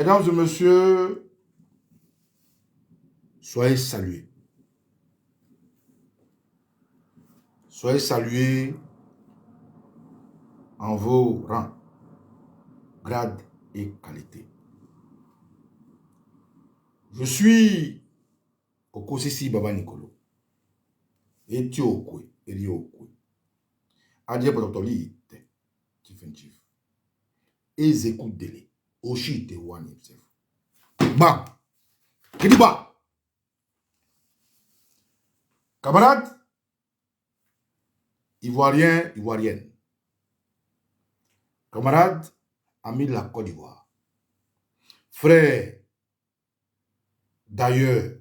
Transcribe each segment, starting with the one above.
Mesdames et messieurs, soyez salués. Soyez salués en vos rangs, grades et qualités. Je suis Okosisi Baba Nicolo. Etiokwe, Eliokwe. Adie Potoli, Tifenchif. Ezekou Dele. Oshi te one himself. Ba. Kidiba. Camarades, Ivoiriens, Ivoiriennes. Camarades, amis de la Côte d'Ivoire. Frères D'ailleurs,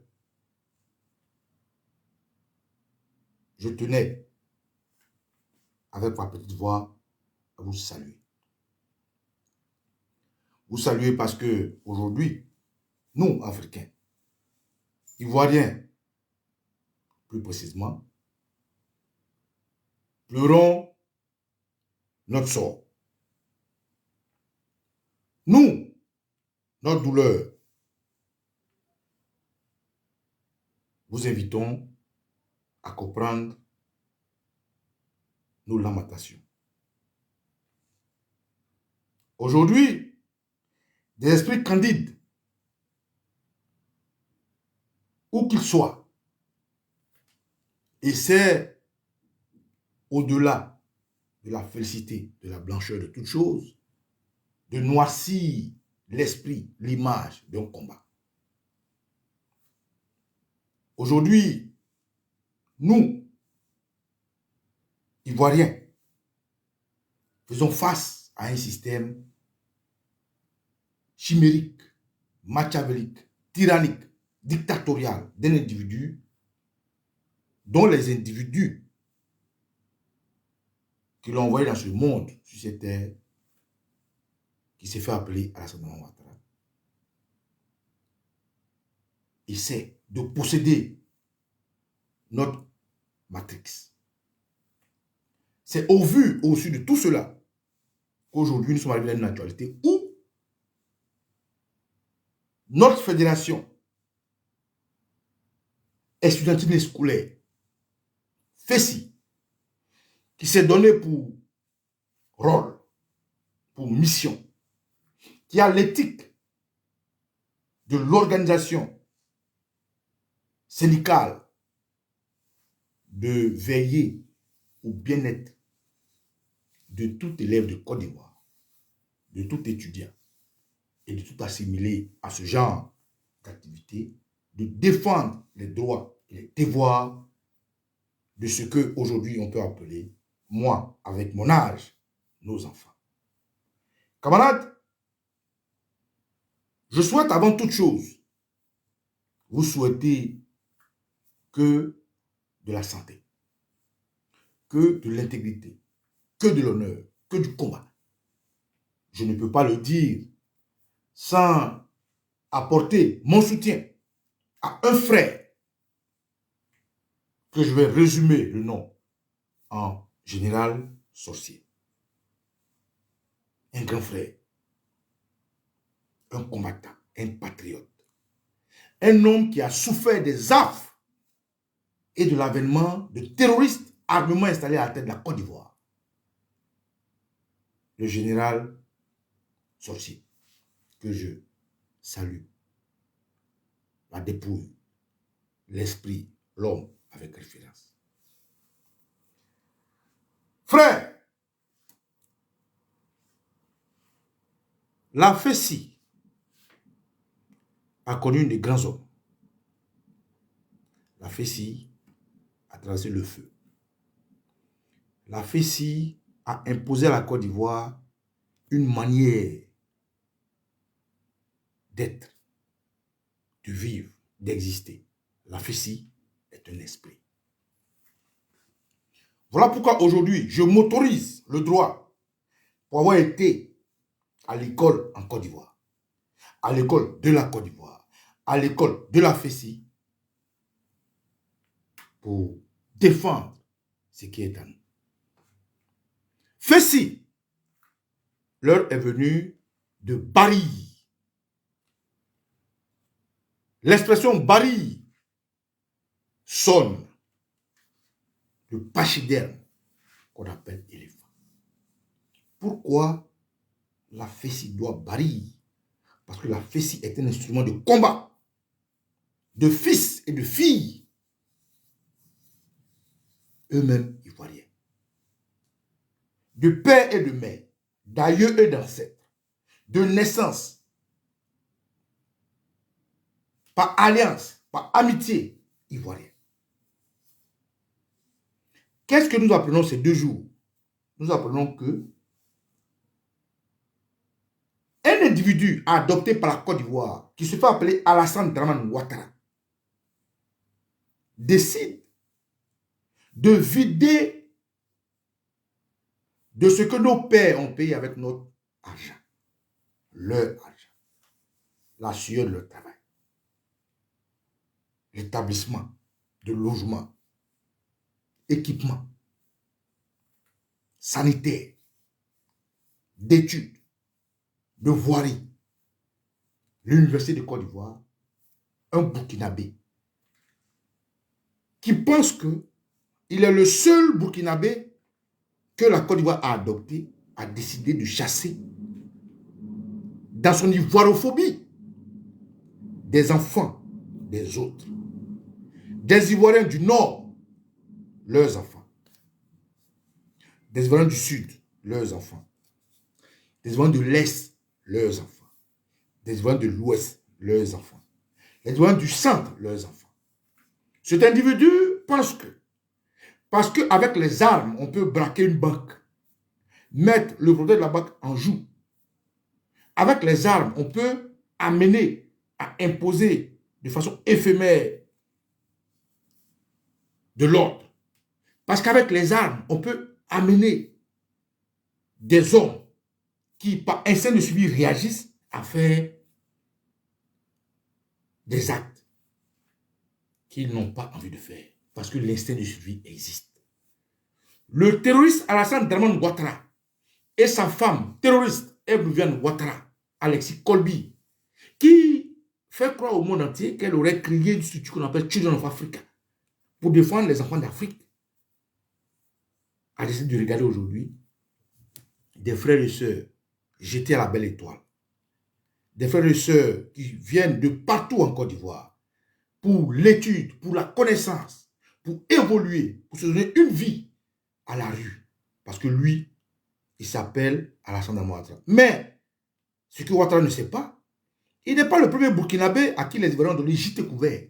je tenais, avec ma petite voix, à vous saluer. Vous saluer parce que aujourd'hui, nous, Africains, Ivoiriens, plus précisément, pleurons notre sort. Nous, notre douleur, vous invitons à comprendre nos lamentations. Aujourd'hui, des esprits candides, où qu'ils soient, essaient, au-delà de la félicité, de la blancheur de toutes choses, de noircir l'esprit, l'image d'un combat. Aujourd'hui, nous, Ivoiriens, faisons face à un système chimérique, machiavélique, tyrannique, dictatorial d'un individu dont les individus qui l'ont envoyé dans ce monde, sur cette terre, qui s'est fait appeler Alassane Ouattara, essaie de posséder notre matrix. C'est au vu, au-dessus de tout cela, qu'aujourd'hui nous sommes arrivés à une actualité où notre fédération estudiantine et scolaire, FESI, qui s'est donné pour rôle, pour mission, qui a l'éthique de l'organisation syndicale de veiller au bien-être de tout élève de Côte d'Ivoire, de tout étudiant et de tout assimilé à ce genre d'activité, de défendre les droits et les devoirs de ce qu'aujourd'hui on peut appeler, moi, avec mon âge, nos enfants. Camarades, je souhaite avant toute chose vous souhaiter que de la santé, que de l'intégrité, que de l'honneur, que du combat. Je ne peux pas le dire sans apporter mon soutien à un frère que je vais résumer le nom en général Sorcier. Un grand frère, un combattant, un patriote, un homme qui a souffert des affres et de l'avènement de terroristes armement installés à la tête de la Côte d'Ivoire. Le général Sorcier, que je salue, la dépouille, l'esprit, l'homme avec référence. Frère, la FESI a connu des grands hommes. La FESI a traversé le feu. La FESI a imposé à la Côte d'Ivoire une manière d'être, de vivre, d'exister. La FESI est un esprit. Voilà pourquoi aujourd'hui, je m'autorise le droit pour avoir été à l'école en Côte d'Ivoire, à l'école de la Côte d'Ivoire, à l'école de la FESI, pour défendre ce qui est à nous. FESI, l'heure est venue de Bari. L'expression Bari sonne le pachyderme qu'on appelle éléphant. Pourquoi la FESI doit Bari? Parce que la FESI est un instrument de combat de fils et de filles, eux-mêmes ivoiriens, de père et de mère, d'aïeux et d'ancêtres, de naissance, par alliance, par amitié ivoirienne. Qu'est-ce que nous apprenons ces 2 jours? Nous apprenons que un individu adopté par la Côte d'Ivoire, qui se fait appeler Alassane Dramane Ouattara, décide de vider de ce que nos pères ont payé avec notre argent, leur argent, la sueur de leur travail, l'établissement de logement, équipement, sanitaire, d'études, de voirie, l'Université de Côte d'Ivoire, un Burkinabé qui pense que il est le seul Burkinabé que la Côte d'Ivoire a adopté, a décidé de chasser dans son ivoirophobie des enfants des autres, des Ivoiriens du Nord, leurs enfants, des Ivoiriens du Sud, leurs enfants, des Ivoiriens de l'Est, leurs enfants, des Ivoiriens de l'Ouest, leurs enfants, des Ivoiriens du Centre, leurs enfants. Cet individu pense que, parce qu'avec les armes, on peut braquer une banque, mettre le propriétaire de la banque en joue. Avec les armes, on peut amener à imposer de façon éphémère de l'ordre. Parce qu'avec les armes, on peut amener des hommes qui, par instinct de survie, réagissent à faire des actes qu'ils n'ont pas envie de faire. Parce que l'instinct de survie existe. Le terroriste Alassane Dramane Ouattara et sa femme terroriste Ebouviane Ouattara, Alexis Kolbi, qui fait croire au monde entier qu'elle aurait créé une structure qu'on appelle Children of Africa pour défendre les enfants d'Afrique, a décidé de regarder aujourd'hui des frères et sœurs jetés à la belle étoile, des frères et sœurs qui viennent de partout en Côte d'Ivoire pour l'étude, pour la connaissance, pour évoluer, pour se donner une vie à la rue. Parce que lui, il s'appelle Alassane Dramane Ouattara. Mais ce que Ouattara ne sait pas, il n'est pas le premier Burkinabé à qui les Ivoiriens ont donné gîte couvert.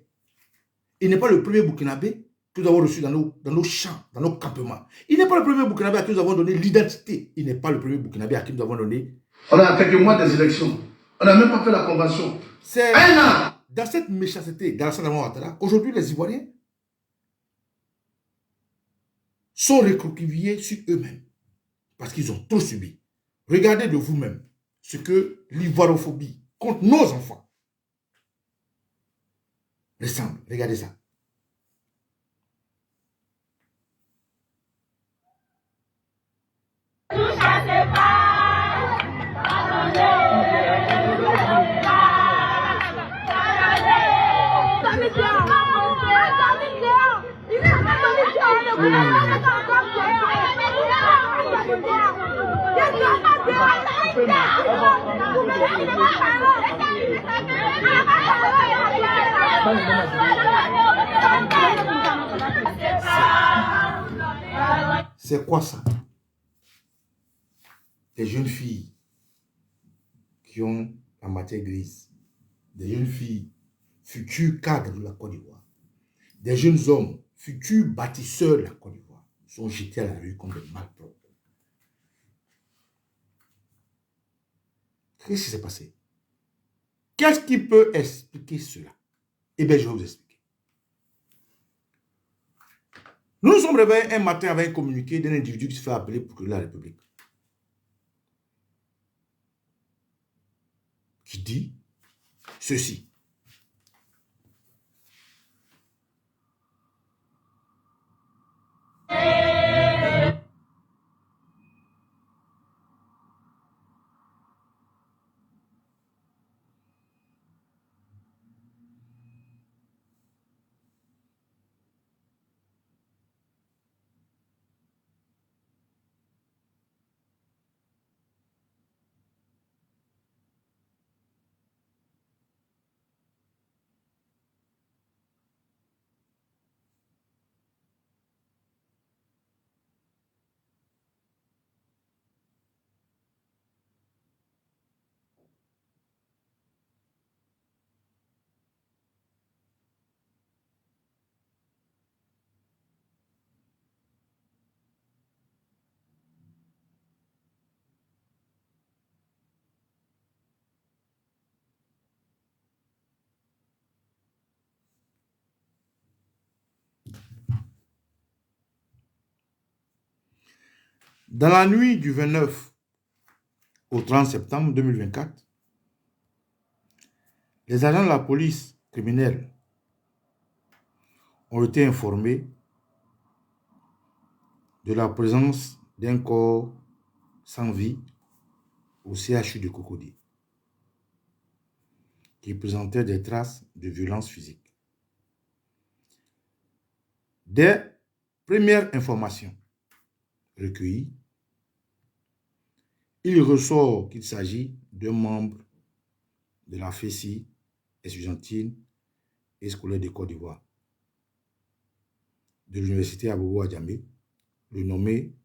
Il n'est pas le premier Burkinabé que nous avons reçu dans nos champs, dans nos campements. Il n'est pas le premier Burkinabé à qui nous avons donné l'identité. Il n'est pas le premier Burkinabé à qui nous avons donné... On a quelques mois des élections. On n'a même pas fait la convention. C'est un an. Dans cette méchanceté d'Alassane Dramane Ouattara, aujourd'hui les Ivoiriens sont recroquevillés sur eux-mêmes parce qu'ils ont trop subi. Regardez de vous-même ce que l'ivoirophobie contre nos enfants ressemble. Regardez ça. C'est quoi ça? Des jeunes filles qui ont la matière grise, des jeunes filles futurs cadres de la Côte d'Ivoire, des jeunes hommes futurs bâtisseurs de la Côte d'Ivoire sont jetés à la rue comme des malpropres. Qu'est-ce qui s'est passé? Qu'est-ce qui peut expliquer cela? Eh bien, je vais vous expliquer. Nous nous sommes réveillés un matin avec un communiqué d'un individu qui se fait appeler procureur de la République, qui dit ceci. Dans la nuit du 29 au 30 septembre 2024, les agents de la police criminelle ont été informés de la présence d'un corps sans vie au CHU de Cocody, qui présentait des traces de violence physique. Des premières informations recueillies, il ressort qu'il s'agit d'un membre de la FESI estudiantine et scolaire de Côte d'Ivoire, de l'université Abobo Adjamé, le nommé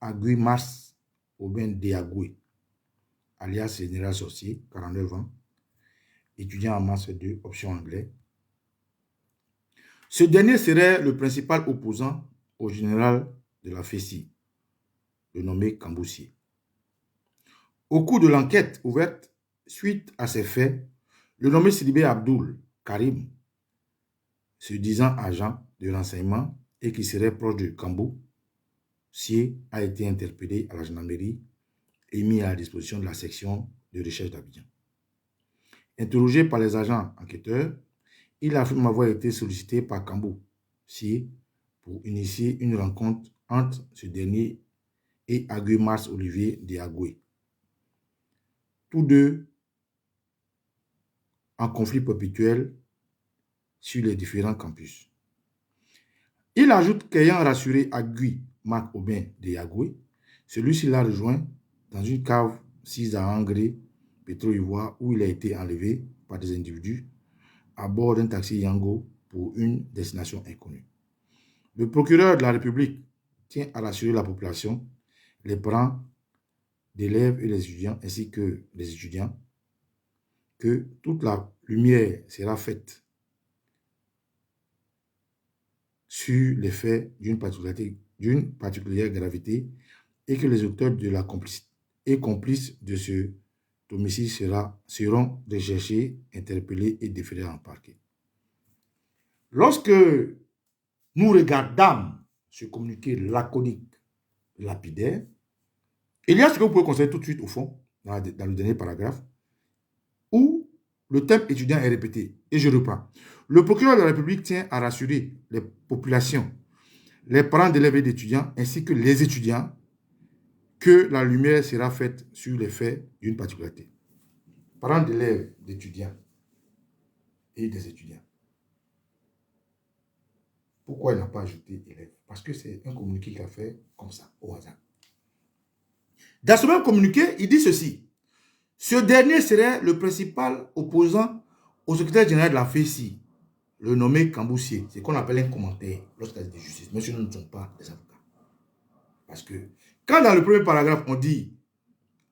Agui Mars Aubin Diagoué, alias Général Sorcier, 49 ans, étudiant en master 2, option anglais. Ce dernier serait le principal opposant au général de la FESI, le nommé Camboussier. Au cours de l'enquête ouverte suite à ces faits, le nommé Sidibé Abdoul Karim, se disant agent de renseignement et qui serait proche de Camboussier, a été interpellé à la gendarmerie et mis à la disposition de la section de recherche d'Abidjan. Interrogé par les agents enquêteurs, il affirme avoir été sollicité par Camboussier pour initier une rencontre entre ce dernier et Agui Mars Olivier Diagoué, tous deux en conflit perpétuel sur les différents campus. Il ajoute qu'ayant rassuré Agui Mars Aubin Diagoué, celui-ci l'a rejoint dans une cave 6 à Angré, Pétro-Ivoire, où il a été enlevé par des individus à bord d'un taxi Yango pour une destination inconnue. Le procureur de la République tient à rassurer la population, les parents d'élèves et les étudiants, ainsi que les étudiants, que toute la lumière sera faite sur les faits d'une particulière gravité et que les auteurs de la complicité et complices de ce homicide seront recherchés, interpellés et déférés en parquet. Lorsque nous regardons ce communiqué laconique, lapidaire, il y a ce que vous pouvez constater tout de suite au fond, dans le dernier paragraphe, où le thème étudiant est répété. Et je reprends. Le procureur de la République tient à rassurer les populations, les parents d'élèves et d'étudiants, ainsi que les étudiants, que la lumière sera faite sur les faits d'une particularité. Parents d'élèves, d'étudiants et des étudiants. Pourquoi il n'a pas ajouté élèves? Parce que c'est un communiqué qu'il a fait comme ça, au hasard. Dans ce même communiqué, il dit ceci. Ce dernier serait le principal opposant au secrétaire général de la FESI, le nommé Camboussier. C'est ce qu'on appelle un commentaire lorsqu'il y a des justices, même si nous ne sommes pas des avocats. Parce que quand dans le premier paragraphe, on dit,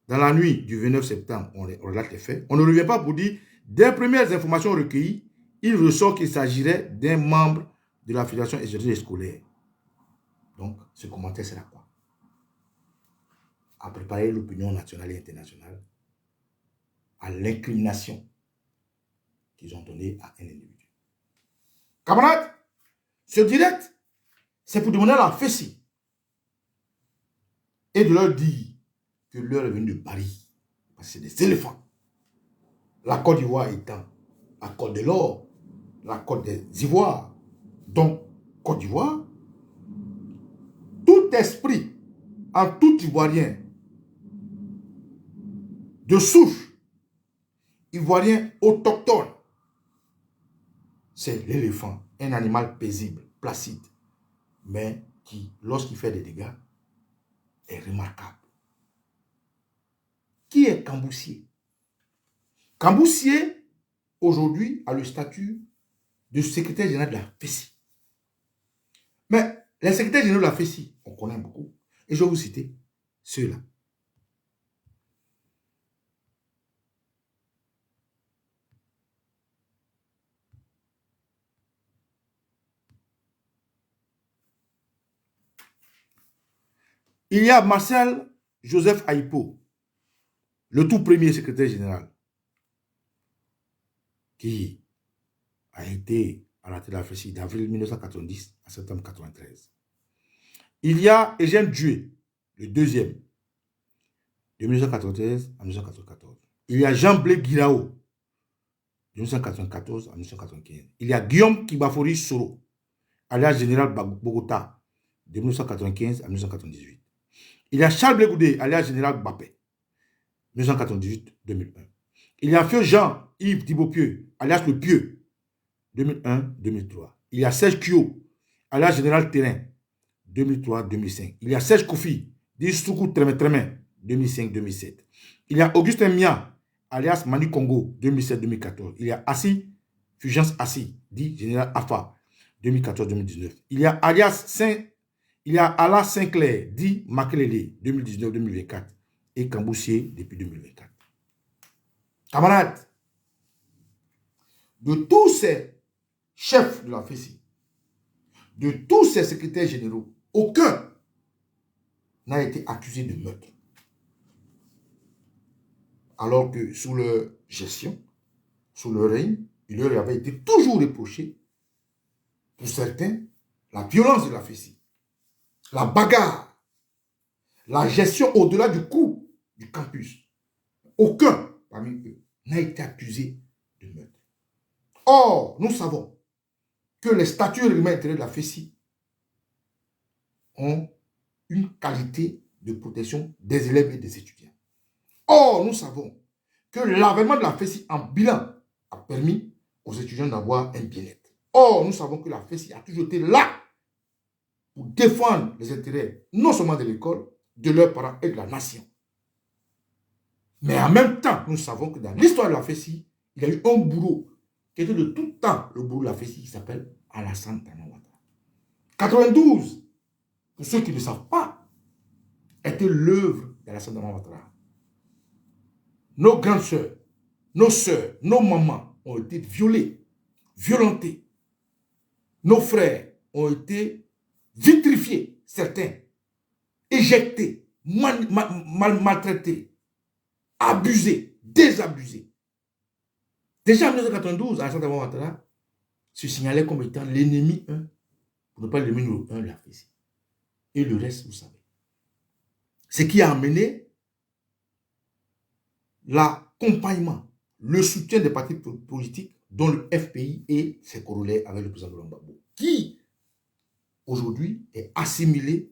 dans la nuit du 29 septembre, on relate les faits, on ne revient pas pour dire, des premières informations recueillies, il ressort qu'il s'agirait d'un membre de la Fédération étudiantine scolaire. Donc, ce commentaire sert à quoi? À préparer l'opinion nationale et internationale à l'incrimination qu'ils ont donnée à un individu. Camarades, ce direct, c'est pour demander à la FESI et de leur dire que l'heure est venue de Paris, parce que c'est des éléphants. La Côte d'Ivoire étant la Côte de l'Or, la Côte des Ivoires, donc Côte d'Ivoire, tout esprit en tout Ivoirien de souche ivoirien autochtone, c'est l'éléphant, un animal paisible, placide, mais qui, lorsqu'il fait des dégâts, est remarquable. Qui est Camboussier? Camboussier, aujourd'hui, a le statut de secrétaire général de la FESI. Mais les secrétaires généraux de la FESI, on connaît beaucoup, et je vais vous citer ceux-là. Il y a Marcel Joseph Aipo, le tout premier secrétaire général, qui a été à la tête de la FESI d'avril 1990 à septembre 1993. Il y a Eugène Dué, le deuxième, de 1993 à 1994. Il y a Jean-Blé Guirao, de 1994 à 1995. Il y a Guillaume Kibafori Soro, alias Général Bogota, de 1995 à 1998. Il y a Charles Blé alias Général Bappé, 1998-2001. Il y a Feu Jean-Yves Thibaut-Pieux, alias Le Pieux, 2001-2003. Il y a Serge Kyo, alias Général Terrain, 2003-2005. Il y a Serge Kofi, dit Soukou Tremé, 2005-2007. Il y a Augustin Mia, alias Manu Congo, 2007-2014. Il y a Assi, Fulgence Assi, dit Général Afa, 2014-2019. Il y a Ala Sinclair, dit Makelele, 2019-2024. Et Camboussier depuis 2024. Camarades, de tous ces chefs de la FESI, de tous ces secrétaires généraux, aucun n'a été accusé de meurtre. Alors que sous leur gestion, sous leur règne, il leur avait été toujours reproché, pour certains, la violence de la FESI, la bagarre, la gestion au-delà du coût du campus. Aucun parmi eux n'a été accusé de meurtre. Or, nous savons que les statuts et règlements intérieurs de la FESI ont une qualité de protection des élèves et des étudiants. Or, nous savons que l'avènement de la FESI en bilan a permis aux étudiants d'avoir un bien-être. Or, nous savons que la FESI a toujours été là pour défendre les intérêts non seulement de l'école, de leurs parents et de la nation. Mais en même temps, nous savons que dans l'histoire de la FESI, il y a eu un bourreau qui était de tout temps le bourreau de la FESI qui s'appelle Alassane Dramane Ouattara. 92, pour ceux qui ne savent pas, était l'œuvre d'Alassane Dramane Ouattara. Nos grandes sœurs, nos sœurs, nos mamans ont été violées, violentées. Nos frères ont été vitrifiés, certains, éjectés, maltraités, abusés, désabusés. Déjà en 1992, Alassane Dramane Ouattara se signalait comme étant l'ennemi 1, pour ne pas le numéro 1 de la FESI. Et le reste, vous savez. Ce qui a amené l'accompagnement, le soutien des partis politiques, dont le FPI et ses corollaires avec le président Laurent Gbagbo, qui aujourd'hui est assimilé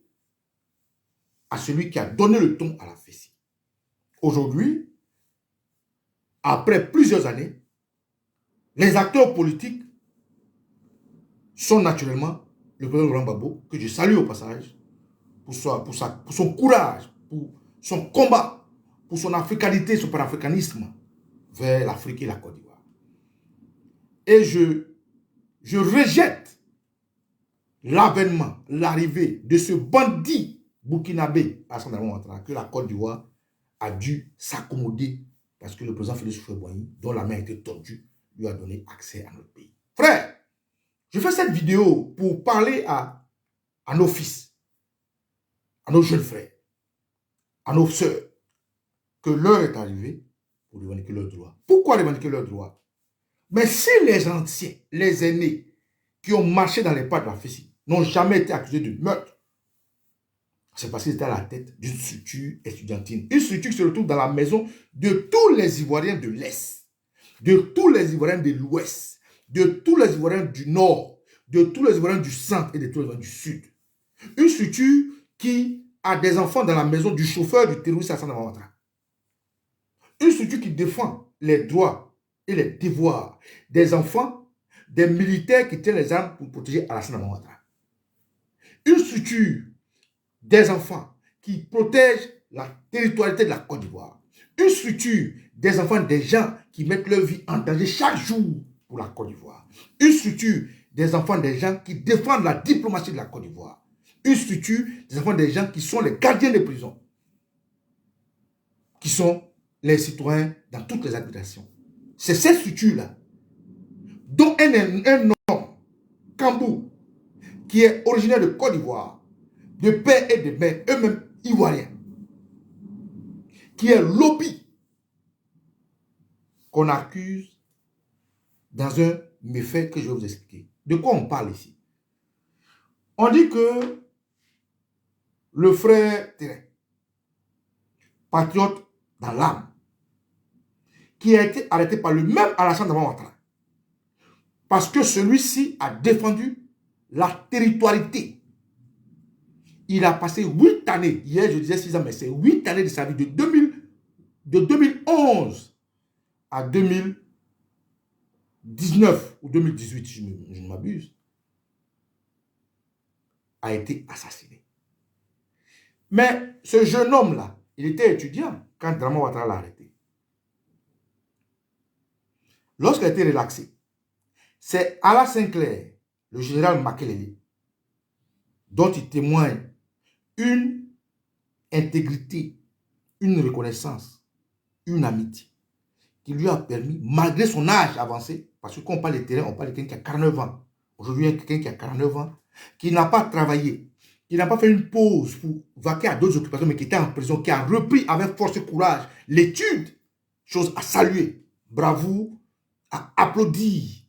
à celui qui a donné le ton à la FESI. Aujourd'hui, après plusieurs années, les acteurs politiques sont naturellement le président Laurent Gbagbo, que je salue au passage, pour son courage, pour son combat, pour son africanité, son panafricanisme vers l'Afrique et la Côte d'Ivoire. Et je rejette l'avènement, l'arrivée de ce bandit burkinabé Alassane Dramane Ouattara que la Côte d'Ivoire a dû s'accommoder parce que le président Félix Houphouët-Boigny, dont la main a été tordue, lui a donné accès à notre pays. Frère, je fais cette vidéo pour parler à nos fils, à nos jeunes frères, à nos sœurs, que l'heure est arrivée pour revendiquer leurs droits. Pourquoi revendiquer leurs droits? Mais si les anciens, les aînés, qui ont marché dans les pas de la FESI, n'ont jamais été accusés de meurtre, c'est parce qu'ils étaient à la tête d'une structure estudiantine. Une structure qui se retrouve dans la maison de tous les Ivoiriens de l'Est, de tous les Ivoiriens de l'Ouest, de tous les Ivoiriens du Nord, de tous les Ivoiriens du Centre et de tous les Ivoiriens du Sud. Une structure qui a des enfants dans la maison du chauffeur du terroriste Alassane Dramane Ouattara. Une structure qui défend les droits et les devoirs des enfants, des militaires qui tiennent les armes pour protéger Alassane Dramane Ouattara. Une structure des enfants qui protège la territorialité de la Côte d'Ivoire. Une structure des enfants, des gens qui mettent leur vie en danger chaque jour pour la Côte d'Ivoire. Une structure des enfants, des gens qui défendent la diplomatie de la Côte d'Ivoire. Une structure des enfants, des gens qui sont les gardiens des prisons, qui sont les citoyens dans toutes les habitations. C'est cette structure-là dont un homme, Kambou, qui est originaire de Côte d'Ivoire, de père et de mère, eux-mêmes ivoiriens, qui est lobby, qu'on accuse dans un méfait que je vais vous expliquer. De quoi on parle ici? On dit que le frère Terrain, patriote dans l'âme, qui a été arrêté par le même Alassane Dramane Ouattara. Parce que celui-ci a défendu la territorialité. Il a passé 8 années, hier je disais 6 ans, mais c'est 8 années de sa vie, de 2011 à 2019 ou 2018, je ne m'abuse, a été assassiné. Mais ce jeune homme-là, il était étudiant quand Dramane Ouattara l'a arrêté. Lorsqu'il a été relaxé, c'est Alla Sinclair, le général Makelele, dont il témoigne une intégrité, une reconnaissance, une amitié, qui lui a permis, malgré son âge avancé, parce que quand on parle de terrain, on parle de quelqu'un qui a 49 ans. Aujourd'hui, il y a quelqu'un qui a 49 ans, qui n'a pas travaillé, qui n'a pas fait une pause pour vaquer à d'autres occupations, mais qui était en prison, qui a repris avec force et courage l'étude, chose à saluer, bravoure, à applaudir,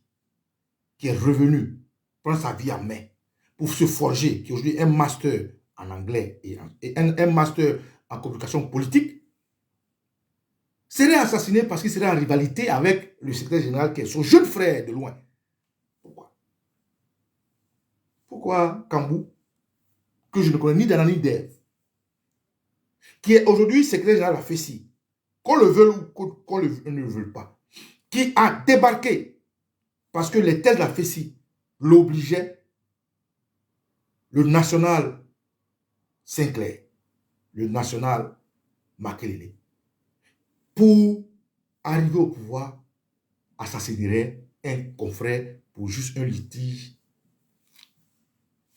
qui est revenu prendre sa vie en main pour se forger, qui aujourd'hui est un master en anglais et un master en communication politique, serait assassiné parce qu'il serait en rivalité avec le secrétaire général qui est son jeune frère de loin. Pourquoi? Pourquoi Kambou, que je ne connais ni d'Anna ni d'Ève, qui est aujourd'hui secrétaire général de la FESI, qu'on le veuille ou qu'on ne le veuille pas, qui a débarqué parce que les thèses de la FESI l'obligeaient, le national Sinclair, le national Makelele, pour arriver au pouvoir, assassinerait un confrère pour juste un litige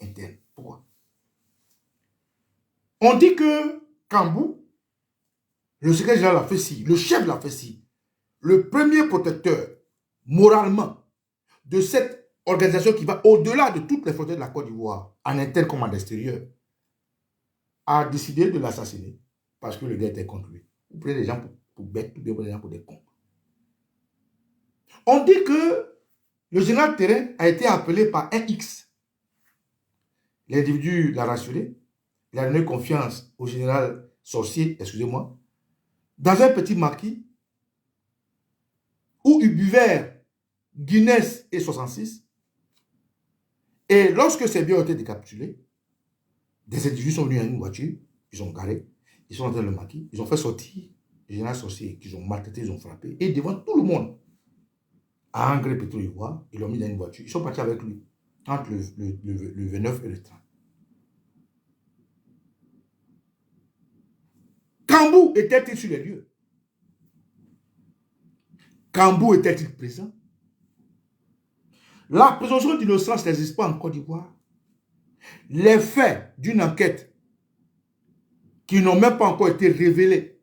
interne. Pourquoi? On dit que Kambou, le secrétaire général de la FESI, le chef de la FESI, le premier protecteur moralement de cette organisation qui va au-delà de toutes les frontières de la Côte d'Ivoire, en interne comme en extérieur, a décidé de l'assassiner parce que le gars était contre lui. Vous prenez les gens pour bêtes, ou bien vous prenez les gens pour des cons. On dit que le général Terrain a été appelé par un X. L'individu l'a rassuré, il a donné confiance au général Sorcier, excusez-moi, dans un petit maquis où il buvait Guinness et 66. Et lorsque ces biens ont été décapsulés, des individus sont venus à une voiture, ils ont garé, ils sont entrés dans le maquis, ils ont fait sortir le général Sorcier, qu'ils ont maltraité, ils ont frappé, et devant tout le monde, à Angre Pétro-Ivoire, ils l'ont mis dans une voiture, ils sont partis avec lui, entre le 29 et le 30. Kambou était-il sur les lieux? Kambou était-il présent? La présomption d'innocence n'existe pas en Côte d'Ivoire. Les faits d'une enquête qui n'ont même pas encore été révélés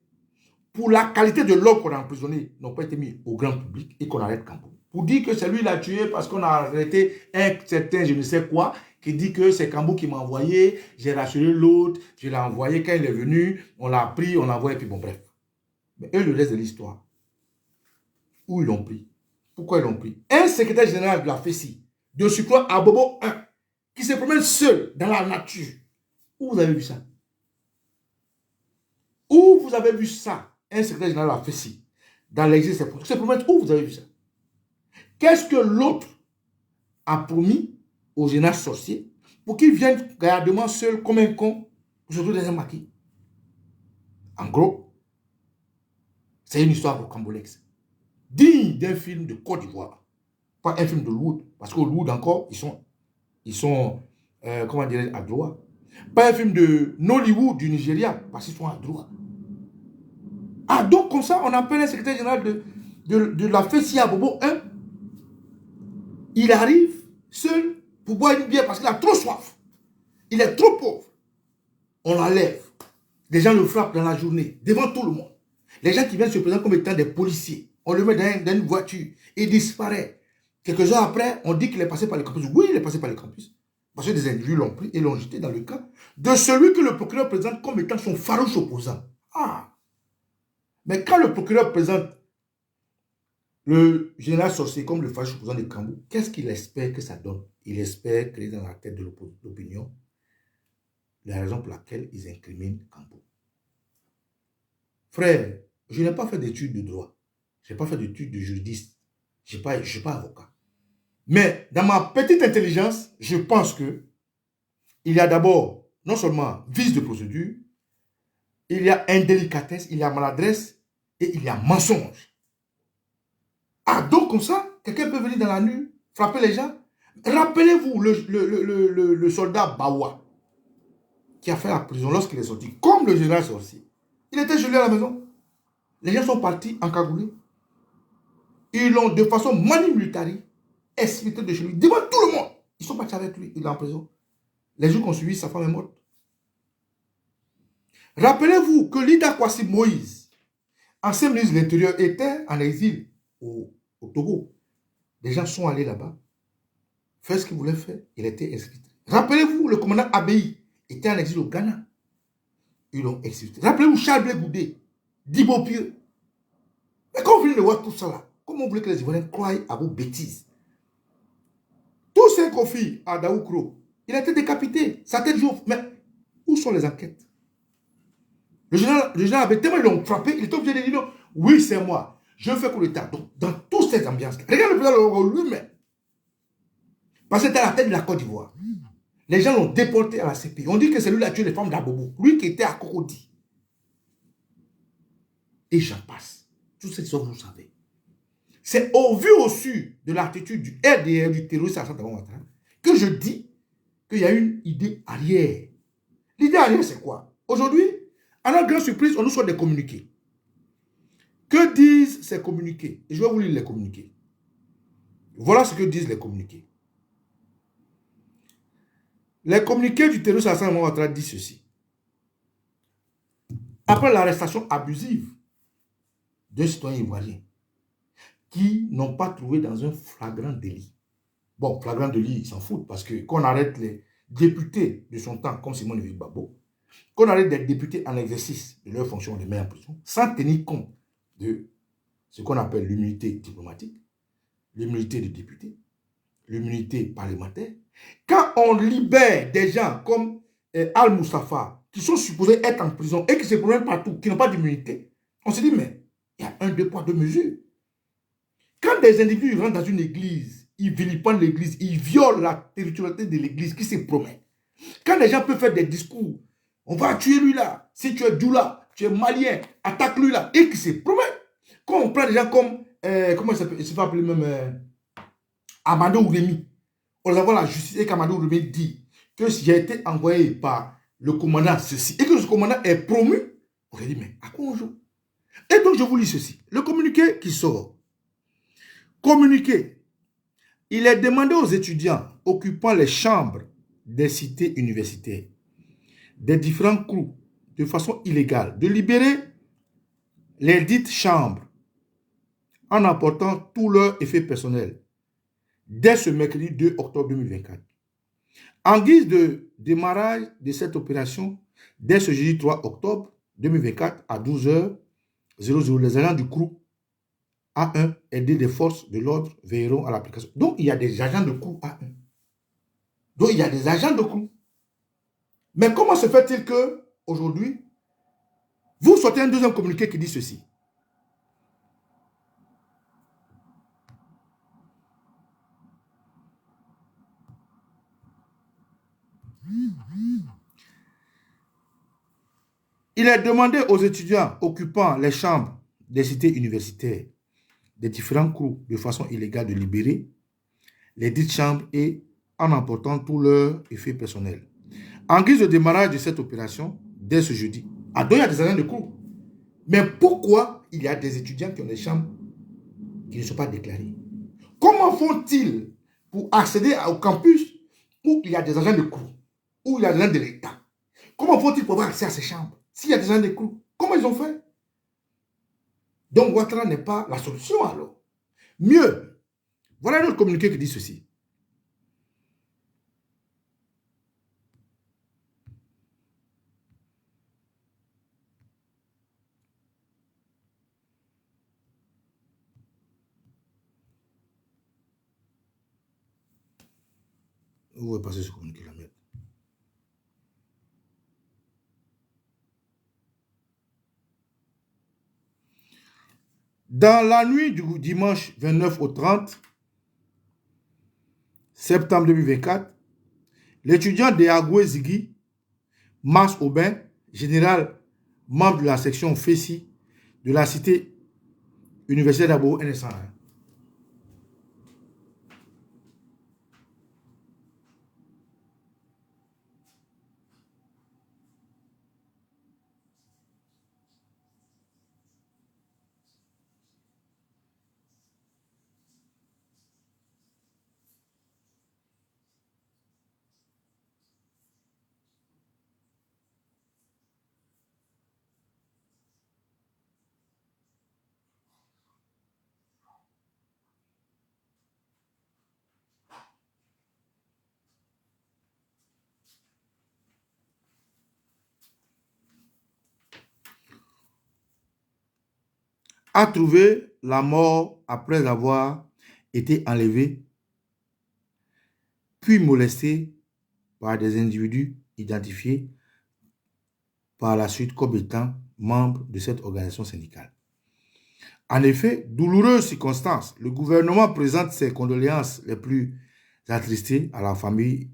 pour la qualité de l'homme qu'on a emprisonné n'ont pas été mis au grand public et qu'on arrête Kambou. Pour dire que c'est lui qui l'a tué parce qu'on a arrêté un certain je ne sais quoi qui dit que c'est Kambou qui m'a envoyé, j'ai rassuré l'autre, je l'ai envoyé quand il est venu, on l'a pris, on l'a envoyé, puis bon bref. Mais eux, le reste de l'histoire, où ils l'ont pris? Pourquoi ils l'ont pris? Un secrétaire général de la FESI, de surcroît à Bobo 1, qui se promène seul dans la nature. Où vous avez vu ça? Où vous avez vu ça? Un secrétaire général de la FESI, dans l'exercice, se promène où vous avez vu ça? Qu'est-ce que l'autre a promis au général Sorcier pour qu'il vienne gardement seul comme un con, surtout dans un maquis? En gros, c'est une histoire rocambolesque, digne d'un film de Côte d'Ivoire, pas un film de Hollywood, parce qu'au Hollywood encore, ils sont comment dirais-je, à droite. Pas un film de Nollywood du Nigeria, parce qu'ils sont à droite. Ah, donc comme ça, on appelle un secrétaire général de la FESI à Bobo 1. Il arrive seul pour boire une bière parce qu'il a trop soif. Il est trop pauvre. On l'enlève. Les gens le frappent dans la journée, devant tout le monde. Les gens qui viennent se présenter comme étant des policiers, on le met dans une voiture, il disparaît. Quelques heures après, on dit qu'il est passé par le campus. Oui, il est passé par le campus. Parce que des individus l'ont pris et l'ont jeté dans le camp de celui que le procureur présente comme étant son farouche opposant. Ah! Mais quand le procureur présente le général Sorcier comme le farouche opposant de Kambou, qu'est-ce qu'il espère que ça donne? Il espère créer dans la tête de l'opinion la raison pour laquelle ils incriminent Kambou. Frère, je n'ai pas fait d'études de droit. Je n'ai pas fait d'études de juriste. Je ne suis pas avocat. Mais dans ma petite intelligence, je pense que il y a d'abord, non seulement vice de procédure, il y a indélicatesse, il y a maladresse et il y a mensonge. Ah, donc comme ça, quelqu'un peut venir dans la nuit, frapper les gens. Rappelez-vous le soldat Bawa qui a fait la prison lorsqu'il est sorti, comme le général sorcier. Il était gelé à la maison. Les gens sont partis encagoulés. Ils l'ont de façon manimultari expulsé de chez lui, devant tout le monde. Ils sont partis avec lui, il est en prison. Les jours qu'on suivi, sa femme est morte. Rappelez-vous que Lida Kwasi Moïse, ancien ministre de l'Intérieur, était en exil au Togo. Les gens sont allés là-bas, faire ce qu'ils voulaient faire, il était exécuté. Rappelez-vous, le commandant Abei était en exil au Ghana. Ils l'ont exécuté. Rappelez-vous Charles Blé Goudé, Dibo Pieux. Mais quand vous venez de voir tout ça là, comment vous voulez que les Ivoiriens croient à vos bêtises? Tous ces conflits à Daoukro, il a été décapité, sa tête joue. Mais où sont les enquêtes? Le général avait tellement ils l'ont frappé, il était obligé de dire non. Oui, c'est moi. Je fais coup d'État. Donc, dans toutes ces ambiances, regarde le président lui-même. Parce que c'était à la tête de la Côte d'Ivoire. Les gens l'ont déporté à la CPI. On dit que c'est lui qui a tué les femmes d'Abobo. Lui qui était à Cocody. Et j'en passe. Tout ce que vous savez. C'est au vu au su de l'attitude du RDR, du terroriste à Santa Ouattara, que je dis qu'il y a une idée arrière. L'idée arrière, c'est quoi? Aujourd'hui, à notre grande surprise, on nous sort des communiqués. Que disent ces communiqués? Et je vais vous lire les communiqués. Voilà ce que disent les communiqués. Les communiqués du terroriste Hassan Ouattara disent ceci. Après l'arrestation abusive d'un citoyen ivoirien qui n'ont pas trouvé dans un flagrant délit. Bon, flagrant délit, ils s'en foutent parce que qu'on arrête les députés de son temps, comme Simone Veil Babo, qu'on arrête des députés en exercice de leur fonction, de mettre en prison, sans tenir compte de ce qu'on appelle l'immunité diplomatique, l'immunité de député, l'immunité parlementaire. Quand on libère des gens comme Al-Moussafa, qui sont supposés être en prison et qui se promènent partout, qui n'ont pas d'immunité, on se dit, mais il y a un, deux poids, deux mesures. Quand des individus rentrent dans une église, ils vilipendent l'église, ils violent la territorialité de l'église qui se promène. Quand les gens peuvent faire des discours, on va tuer lui là, si tu es Doula, tu es malien, attaque lui là, et qui se promène. Quand on prend des gens comme, comment il s'appelle appeler même, Amadou Rémi, on les envoie à la justice et qu'Amadou Rémi dit que si j'ai été envoyé par le commandant ceci, et que ce commandant est promu, on lui dit, mais à quoi on joue? Et donc je vous lis ceci, le communiqué qui sort. Communiqué. Il est demandé aux étudiants occupant les chambres des cités universitaires, des différents crews, de façon illégale, de libérer les dites chambres en apportant tous leurs effets personnels dès ce mercredi 2 octobre 2024. En guise de démarrage de cette opération, dès ce jeudi 3 octobre 2024 à 12h00, les agents du crew A1 aidés des forces de l'ordre veilleront à l'application. Donc, il y a des agents de crew A1. Donc, il y a des agents de crew. Mais comment se fait-il que, aujourd'hui, vous sortez un deuxième communiqué qui dit ceci? Il est demandé aux étudiants occupant les chambres des cités universitaires des différents crews de façon illégale de libérer les dites chambres et en emportant tous leurs effets personnels. En guise de démarrage de cette opération, dès ce jeudi, à deux, il y a des agents de crew. Mais pourquoi il y a des étudiants qui ont des chambres qui ne sont pas déclarées? Comment font-ils pour accéder au campus où il y a des agents de crew, où il y a des agents de l'État? Comment font-ils pour avoir accès à ces chambres s'il y a des agents de crew? Comment ils ont fait? Donc, Ouattara n'est pas la solution alors. Mieux, voilà notre communiqué qui dit ceci. Vous pouvez passer ce communiqué-là. Dans la nuit du dimanche 29 au 30 septembre 2024, l'étudiant de Agoué Zigui, Mars Aubin, général membre de la section FESI de la cité universitaire d'Abo NS1, a trouvé la mort après avoir été enlevé, puis molesté par des individus identifiés par la suite comme étant membres de cette organisation syndicale. En effet, douloureuse circonstance, le gouvernement présente ses condoléances les plus attristées à la famille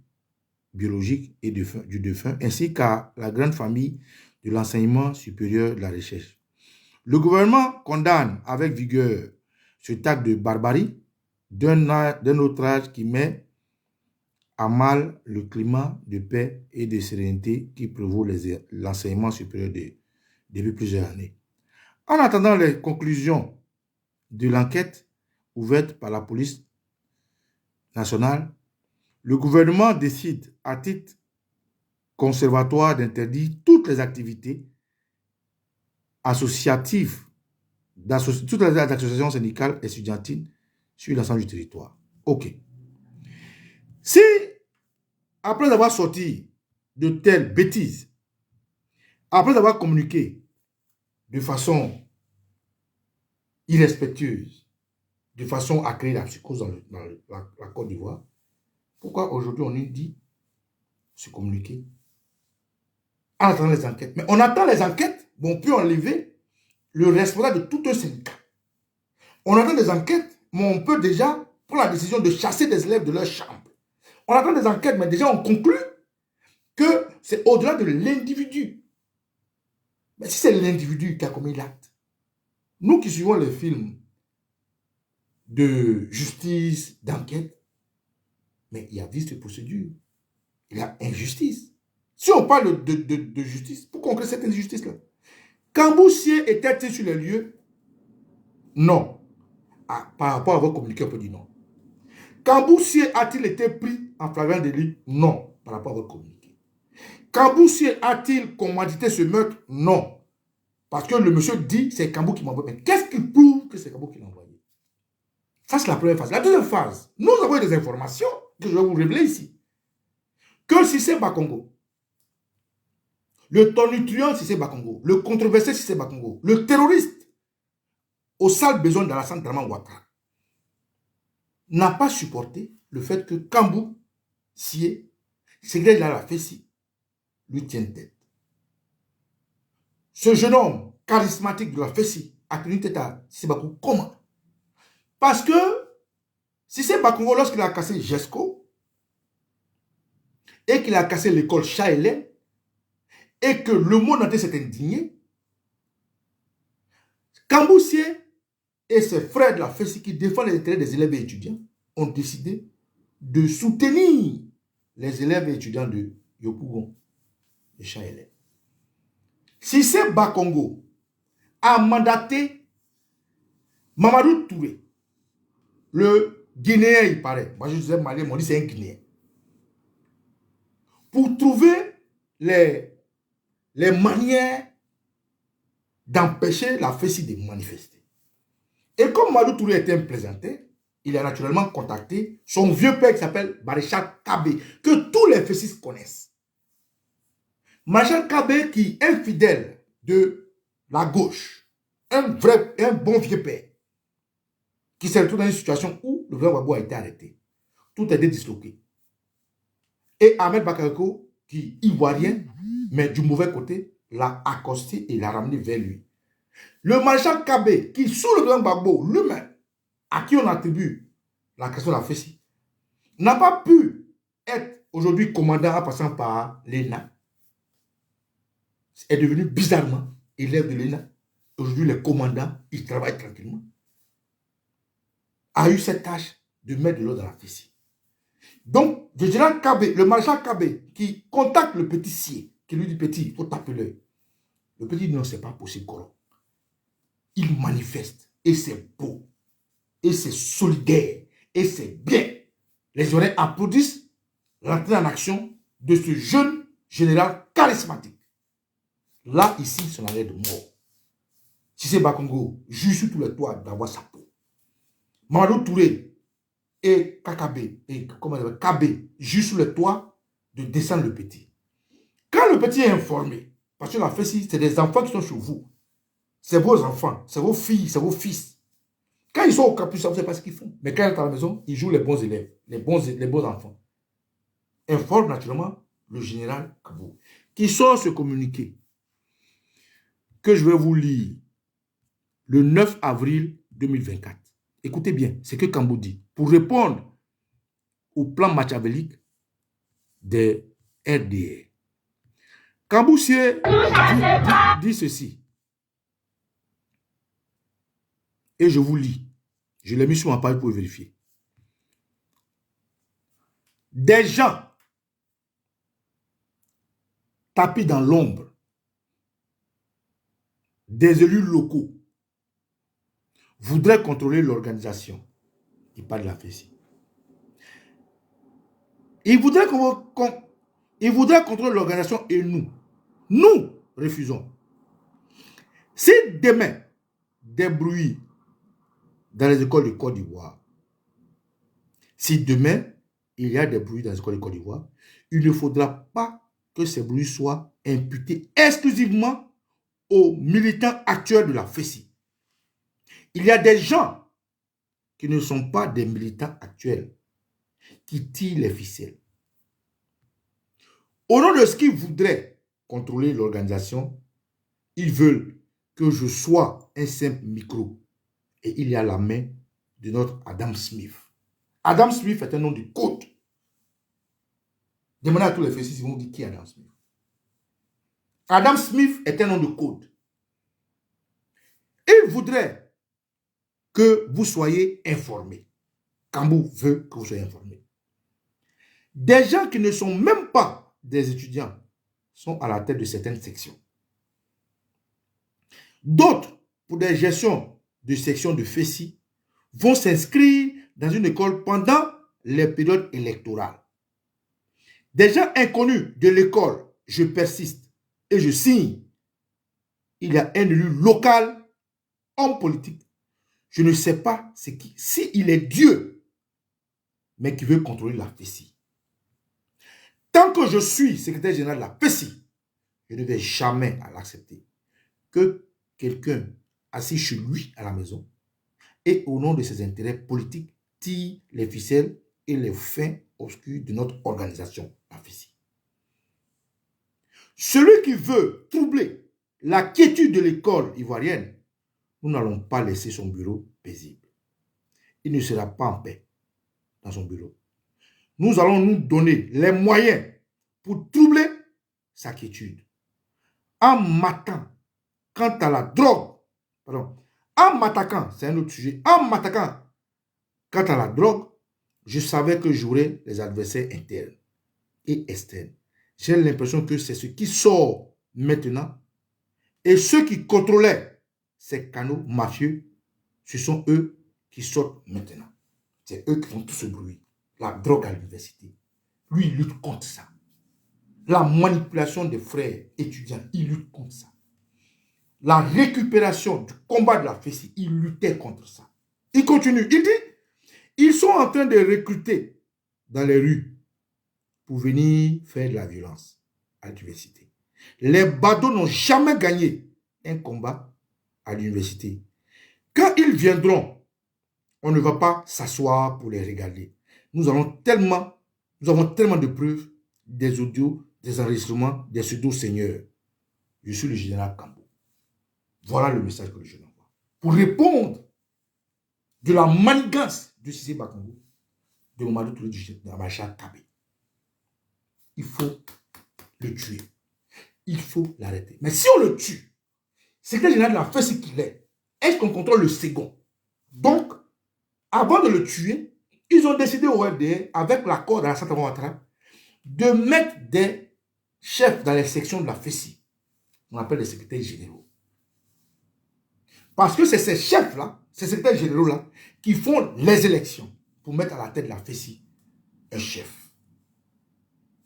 biologique et du défunt, ainsi qu'à la grande famille de l'enseignement supérieur de la recherche. Le gouvernement condamne avec vigueur cet acte de barbarie d'un autre âge qui met à mal le climat de paix et de sérénité qui prévaut l'enseignement supérieur depuis plusieurs années. En attendant les conclusions de l'enquête ouverte par la police nationale, le gouvernement décide à titre conservatoire d'interdire toutes les activités associatives, toutes les associations syndicales et étudiantines sur l'ensemble du territoire. OK. Si, après avoir sorti de telles bêtises, après avoir communiqué de façon irrespectueuse, de façon à créer la psychose dans la Côte d'Ivoire, pourquoi aujourd'hui on nous dit se communiquer? On attend les enquêtes. Mais on attend les enquêtes, mais on peut enlever le responsable de tout un syndicat. On attend des enquêtes, mais on peut déjà prendre la décision de chasser des élèves de leur chambre. On attend des enquêtes, mais déjà on conclut que c'est au-delà de l'individu. Mais si c'est l'individu qui a commis l'acte, nous qui suivons les films de justice, d'enquête, mais il y a vice de procédure. Il y a injustice. Si on parle de justice, pourquoi on crée cette injustice-là? Camboussier était-il sur les lieux? Non. Ah, par rapport à votre communiqué, on peut dire non. Camboussier a-t-il été pris en flagrant délit? Non. Par rapport à votre communiqué. Camboussier a-t-il commandité ce meurtre? Non. Parce que le monsieur dit c'est Cambou qui m'a envoyé. Mais qu'est-ce qui prouve que c'est Cambou qui l'a envoyé? Ça, c'est la première phase. La deuxième phase, nous avons des informations que je vais vous révéler ici. Que Cissé Bakongo, le tonitruant Cissé Bakongo, le controversé Cissé Bakongo, le terroriste au sale besoin d'Alassane Draman Ouattara, n'a pas supporté le fait que Cambou, Sié, secrétaire de la FESI, lui tienne tête. Ce jeune homme charismatique de la FESI a tenu tête à Cissé Bakongo. Comment? Parce que Cissé Bakongo, lorsqu'il a cassé GESCO et qu'il a cassé l'école Chaélé et que le monde entier s'est indigné, Camboussier et ses frères de la FESI qui défendent les intérêts des élèves et étudiants ont décidé de soutenir les élèves et étudiants de Yopougon, de Chaélé. Cissé Bakongo a mandaté Mamadou Touré, le Guinéen, il paraît. Moi, je disais malien, on dit c'est un Guinéen. Pour trouver les manières d'empêcher la FESI de manifester. Et comme Mamadou Touré était un plaisantin, il a naturellement contacté son vieux père qui s'appelle Maréchal Kabé, que tous les FESistes connaissent. Maréchal Kabé qui est fidèle de la gauche, un bon vieux père, qui s'est retrouvé dans une situation où le président Gbagbo a été arrêté. Tout a été disloqué. Et Ahmed Bakariko, qui ivoirien, mais du mauvais côté, l'a accosté et l'a ramené vers lui. Le maréchal Kabé, qui sous le président Gbagbo, lui-même, à qui on attribue la question de la Fessi, n'a pas pu être aujourd'hui commandant en passant par l'ENA. Est devenu bizarrement élève de l'ENA. Aujourd'hui, les commandants, ils travaillent tranquillement. A eu cette tâche de mettre de l'eau dans la Fessi. Donc, le général Kabé, le maréchal Kabé, qui contacte le petit Sié, qui lui dit petit, il faut taper l'œil. Le petit dit non, c'est pas possible, Coron. Il manifeste, et c'est beau, et c'est solidaire, et c'est bien. Les oreilles applaudissent l'entrée en action de ce jeune général charismatique. Là, ici, son arrêt de mort. Cissé Bakongo, juge sur tous les toits d'avoir sa peau. Mamadou Touré et Kakabé, et comment on appelle, Kabé, juge sur les toits de descendre le petit. Quand le petit est informé, parce que la Fessi, c'est des enfants qui sont chez vous. C'est vos enfants, c'est vos filles, c'est vos fils. Quand ils sont au campus, vous ne savez pas ce qu'ils font. Mais quand ils sont à la maison, ils jouent les bons élèves, les bons enfants. Informe naturellement le général Kabou, qui sort ce communiqué que je vais vous lire le 9 avril 2024. Écoutez bien, c'est que Kambou dit, pour répondre au plan machiavélique des RDR. Kamboussier dit ceci. Et je vous lis. Je l'ai mis sur ma page pour vérifier. Des gens tapis dans l'ombre, des élus locaux, voudraient contrôler l'organisation. Il parle de la Fessi. Ils voudraient contrôler l'organisation et nous refusons. Si demain, des bruits dans les écoles de Côte d'Ivoire, si demain, il y a des bruits dans les écoles de Côte d'Ivoire, il ne faudra pas que ces bruits soient imputés exclusivement aux militants actuels de la Fessi. Il y a des gens qui ne sont pas des militants actuels, qui tirent les ficelles. Au nom de ce qu'ils voudraient contrôler l'organisation, ils veulent que je sois un simple micro. Et il y a la main de notre Adam Smith. Adam Smith est un nom de code. Demandez à tous les Fessis, ils vont dire qui est Adam Smith. Adam Smith est un nom de code. Il voudrait que vous soyez informés. Kambou veut que vous soyez informés. Des gens qui ne sont même pas des étudiants sont à la tête de certaines sections. D'autres, pour des gestions de sections de Fessi, vont s'inscrire dans une école pendant les périodes électorales. Des gens inconnus de l'école, je persiste et je signe. Il y a un élu local, homme politique. Je ne sais pas s'il est Dieu, mais qui veut contrôler la Fessi. Tant que je suis secrétaire général de la Fessi, je ne vais jamais l'accepter. Que quelqu'un assis chez lui à la maison et au nom de ses intérêts politiques tire les ficelles et les fins obscurs de notre organisation, la Fessi. Celui qui veut troubler la quiétude de l'école ivoirienne, nous n'allons pas laisser son bureau paisible. Il ne sera pas en paix dans son bureau. Nous allons nous donner les moyens pour troubler sa quiétude. En m'attaquant quant à la drogue, en m'attaquant, c'est un autre sujet, en m'attaquant quant à la drogue, je savais que j'aurais les adversaires internes et externes. J'ai l'impression que c'est ce qui sort maintenant. Et ceux qui contrôlaient ces canaux mafieux, ce sont eux qui sortent maintenant. C'est eux qui font tout ce bruit. La drogue à l'université. Lui, il lutte contre ça. La manipulation des frères étudiants, il lutte contre ça. La récupération du combat de la Fessi, il luttait contre ça. Il continue. Il dit, ils sont en train de recruter dans les rues pour venir faire de la violence à l'université. Les badauds n'ont jamais gagné un combat à l'université. Quand ils viendront, on ne va pas s'asseoir pour les regarder. Nous avons tellement de preuves, des audios, des enregistrements, des pseudo-seigneurs. Je suis le général Kambou. Voilà le message que je envoie. Pour répondre de la manigance de Cissé Bakongo, de Mamadou Touré, de Maréchal Kabé. Il faut le tuer. Il faut l'arrêter. Mais si on le tue, secrétaire général de la fait ce qu'il est. Est-ce qu'on contrôle le second? Donc, avant de le tuer, ils ont décidé au FDR, avec l'accord d'Alassane Ouattara, de mettre des chefs dans les sections de la FESI. On appelle les secrétaires généraux. Parce que c'est ces chefs-là, ces secrétaires généraux-là, qui font les élections pour mettre à la tête de la FESI un chef.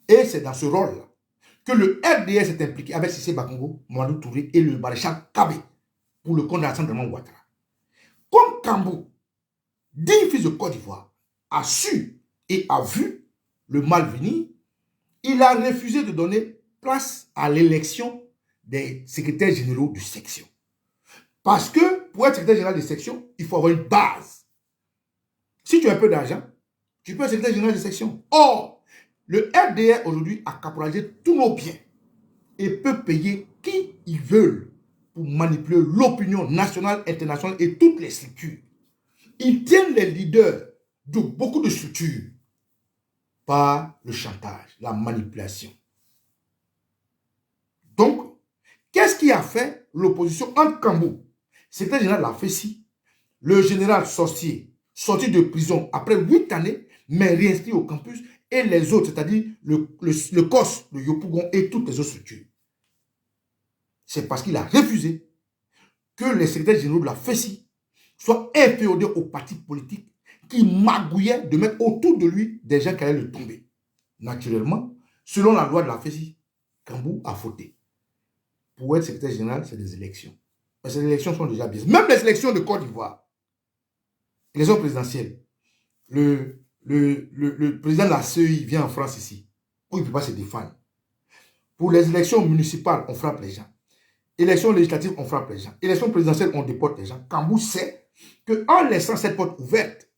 Et c'est dans ce rôle-là que le FDR s'est impliqué avec Cissé Bakongo, Mamadou Touré et le maréchal Kabé pour le compte d'Alassane Ouattara. Comme Kambou, digne fils de Côte d'Ivoire, a su et a vu le mal venir, il a refusé de donner place à l'élection des secrétaires généraux de section. Parce que pour être secrétaire général de section, il faut avoir une base. Si tu as un peu d'argent, tu peux être secrétaire général de section. Or, le FDR aujourd'hui a caporalisé tous nos biens et peut payer qui ils veulent pour manipuler l'opinion nationale, internationale et toutes les structures. Ils tiennent les leaders de beaucoup de structures par le chantage, la manipulation. Donc, qu'est-ce qui a fait l'opposition entre Kambou, secrétaire général de la FESI, le général Sorcier, sorti de prison après 8 années, mais réinscrit au campus, et les autres, c'est-à-dire le COS, le Yopougon et toutes les autres structures? C'est parce qu'il a refusé que les secrétaires généraux de la FESI soient inféodés aux partis politiques qui magouillaient de mettre autour de lui des gens qui allaient le tomber. Naturellement, selon la loi de la FESI, Kambou a fauté. Pour être secrétaire général, c'est des élections. Mais ces élections sont déjà biaisées. Même les élections de Côte d'Ivoire, les élections présidentielles, le président de la CEI vient en France ici, où il ne peut pas se défendre. Pour les élections municipales, on frappe les gens. Élections législatives, on frappe les gens. Élections présidentielles, on déporte les gens. Kambou sait qu'en laissant cette porte ouverte,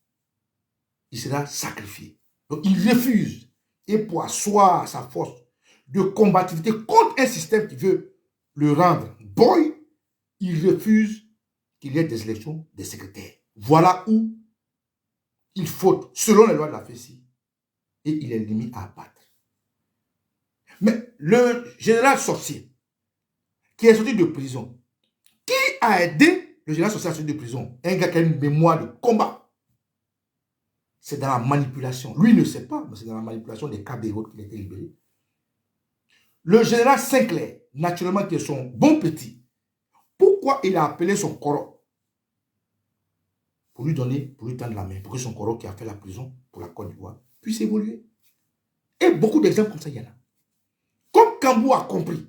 il sera sacrifié. Donc il refuse. Et pour asseoir sa force de combativité contre un système qui veut le rendre boy, il refuse qu'il y ait des élections des secrétaires. Voilà où il faute, selon les lois de la FESI, et il est limite à abattre. Mais le général Sorcier, qui est sorti de prison, qui a aidé le général Sorcier à sortir de prison? Un gars qui a une mémoire de combat. C'est dans la manipulation. Lui ne sait pas, mais c'est dans la manipulation des cabéraux qu'il a été libéré. Le général Sinclair, naturellement, qui est son bon petit, pourquoi il a appelé son coro? Pour lui tendre la main, pour que son coro qui a fait la prison pour la Côte d'Ivoire puisse évoluer. Et beaucoup d'exemples comme ça, il y en a. Comme Kambou a compris,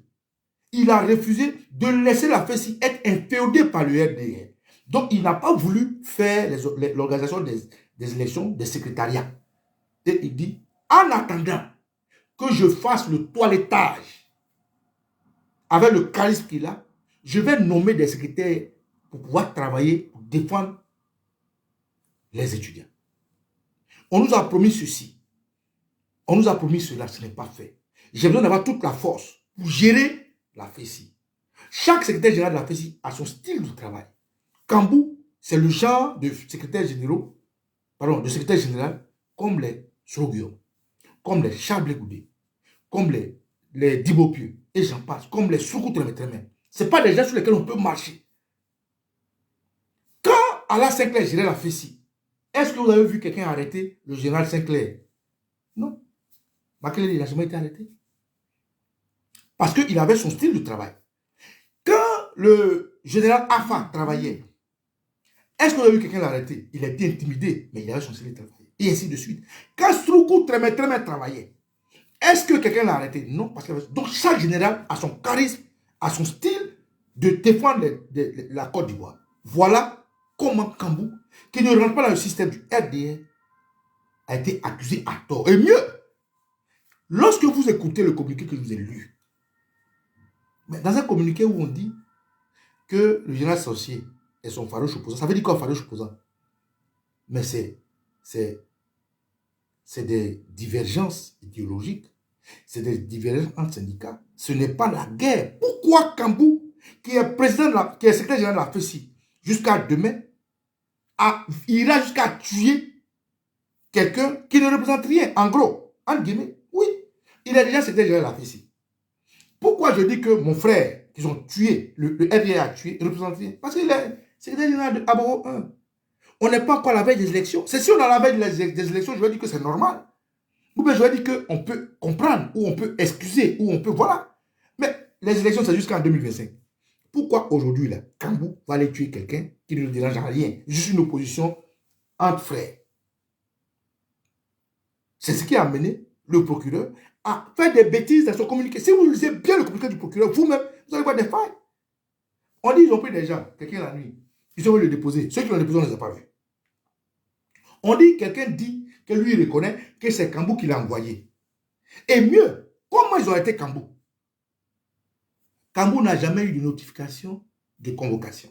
il a refusé de laisser la FESI être inféodée par le RDR. Donc, il n'a pas voulu faire l'organisation des élections des secrétariats. Et il dit, en attendant que je fasse le toilettage avec le charisme qu'il a, je vais nommer des secrétaires pour pouvoir travailler, pour défendre les étudiants. On nous a promis ceci. On nous a promis cela, ce n'est pas fait. J'ai besoin d'avoir toute la force pour gérer la FESI. Chaque secrétaire général de la FESI a son style de travail. Kambou, c'est le genre de secrétaire général comme les Sroguion, comme les Charles Goudé, comme les Dibopieux, et j'en passe, comme les Soukou Tremetreme. Ce n'est pas des gens sur lesquels on peut marcher. Quand Alain Sinclair gérait la FESI, est-ce que vous avez vu quelqu'un arrêter le général Sinclair? Non. Makelele n'a jamais été arrêté. Parce qu'il avait son style de travail. Quand le général Afa travaillait, est-ce que vous avez vu quelqu'un l'arrêter? Il a été intimidé, mais il avait son style de travail. Et ainsi de suite. Quand Soukou Tremetreme travaillait, est-ce que quelqu'un l'a arrêté? Non. Parce que donc chaque général a son charisme, a son style de défendre la Côte d'Ivoire. Voilà comment Kambou, qui ne rentre pas dans le système du RDR, a été accusé à tort. Et mieux, lorsque vous écoutez le communiqué que je vous ai lu, mais dans un communiqué où on dit que le général Sorcier est son farouche opposant, ça veut dire quoi farouche opposant? Mais c'est des divergences idéologiques, c'est des divergences entre syndicats. Ce n'est pas la guerre. Pourquoi Kambou qui est qui est secrétaire général de la FESI, jusqu'à demain, ira jusqu'à tuer quelqu'un qui ne représente rien, en gros, entre guillemets, oui, il est déjà secrétaire général de la FESI. Pourquoi je dis que mon frère, qu'ils ont tué, le RDA a tué, ne représente rien? Parce qu'il est secrétaire général de Aboro 1. On n'est pas encore à la veille des élections. C'est si on est à la veille des élections, je vais dire que c'est normal. Ou bien je vais dire qu'on peut comprendre, ou on peut excuser, ou on peut, voilà. Mais les élections, c'est jusqu'en 2025. Pourquoi aujourd'hui, là, Kambou va aller tuer quelqu'un qui ne le dérange en rien? Juste une opposition entre frères. C'est ce qui a amené le procureur à faire des bêtises dans son communiqué. Si vous lisez bien le communiqué du procureur, vous-même, vous allez voir des failles. On dit qu'ils ont pris des gens, quelqu'un la nuit. Ils ont voulu le déposer. Ceux qui l'ont déposé, on ne les a pas vus. On dit, quelqu'un dit que lui, il reconnaît que c'est Kambou qui l'a envoyé. Et mieux, comment ils ont été Kambou? Kambou n'a jamais eu de notification de convocation.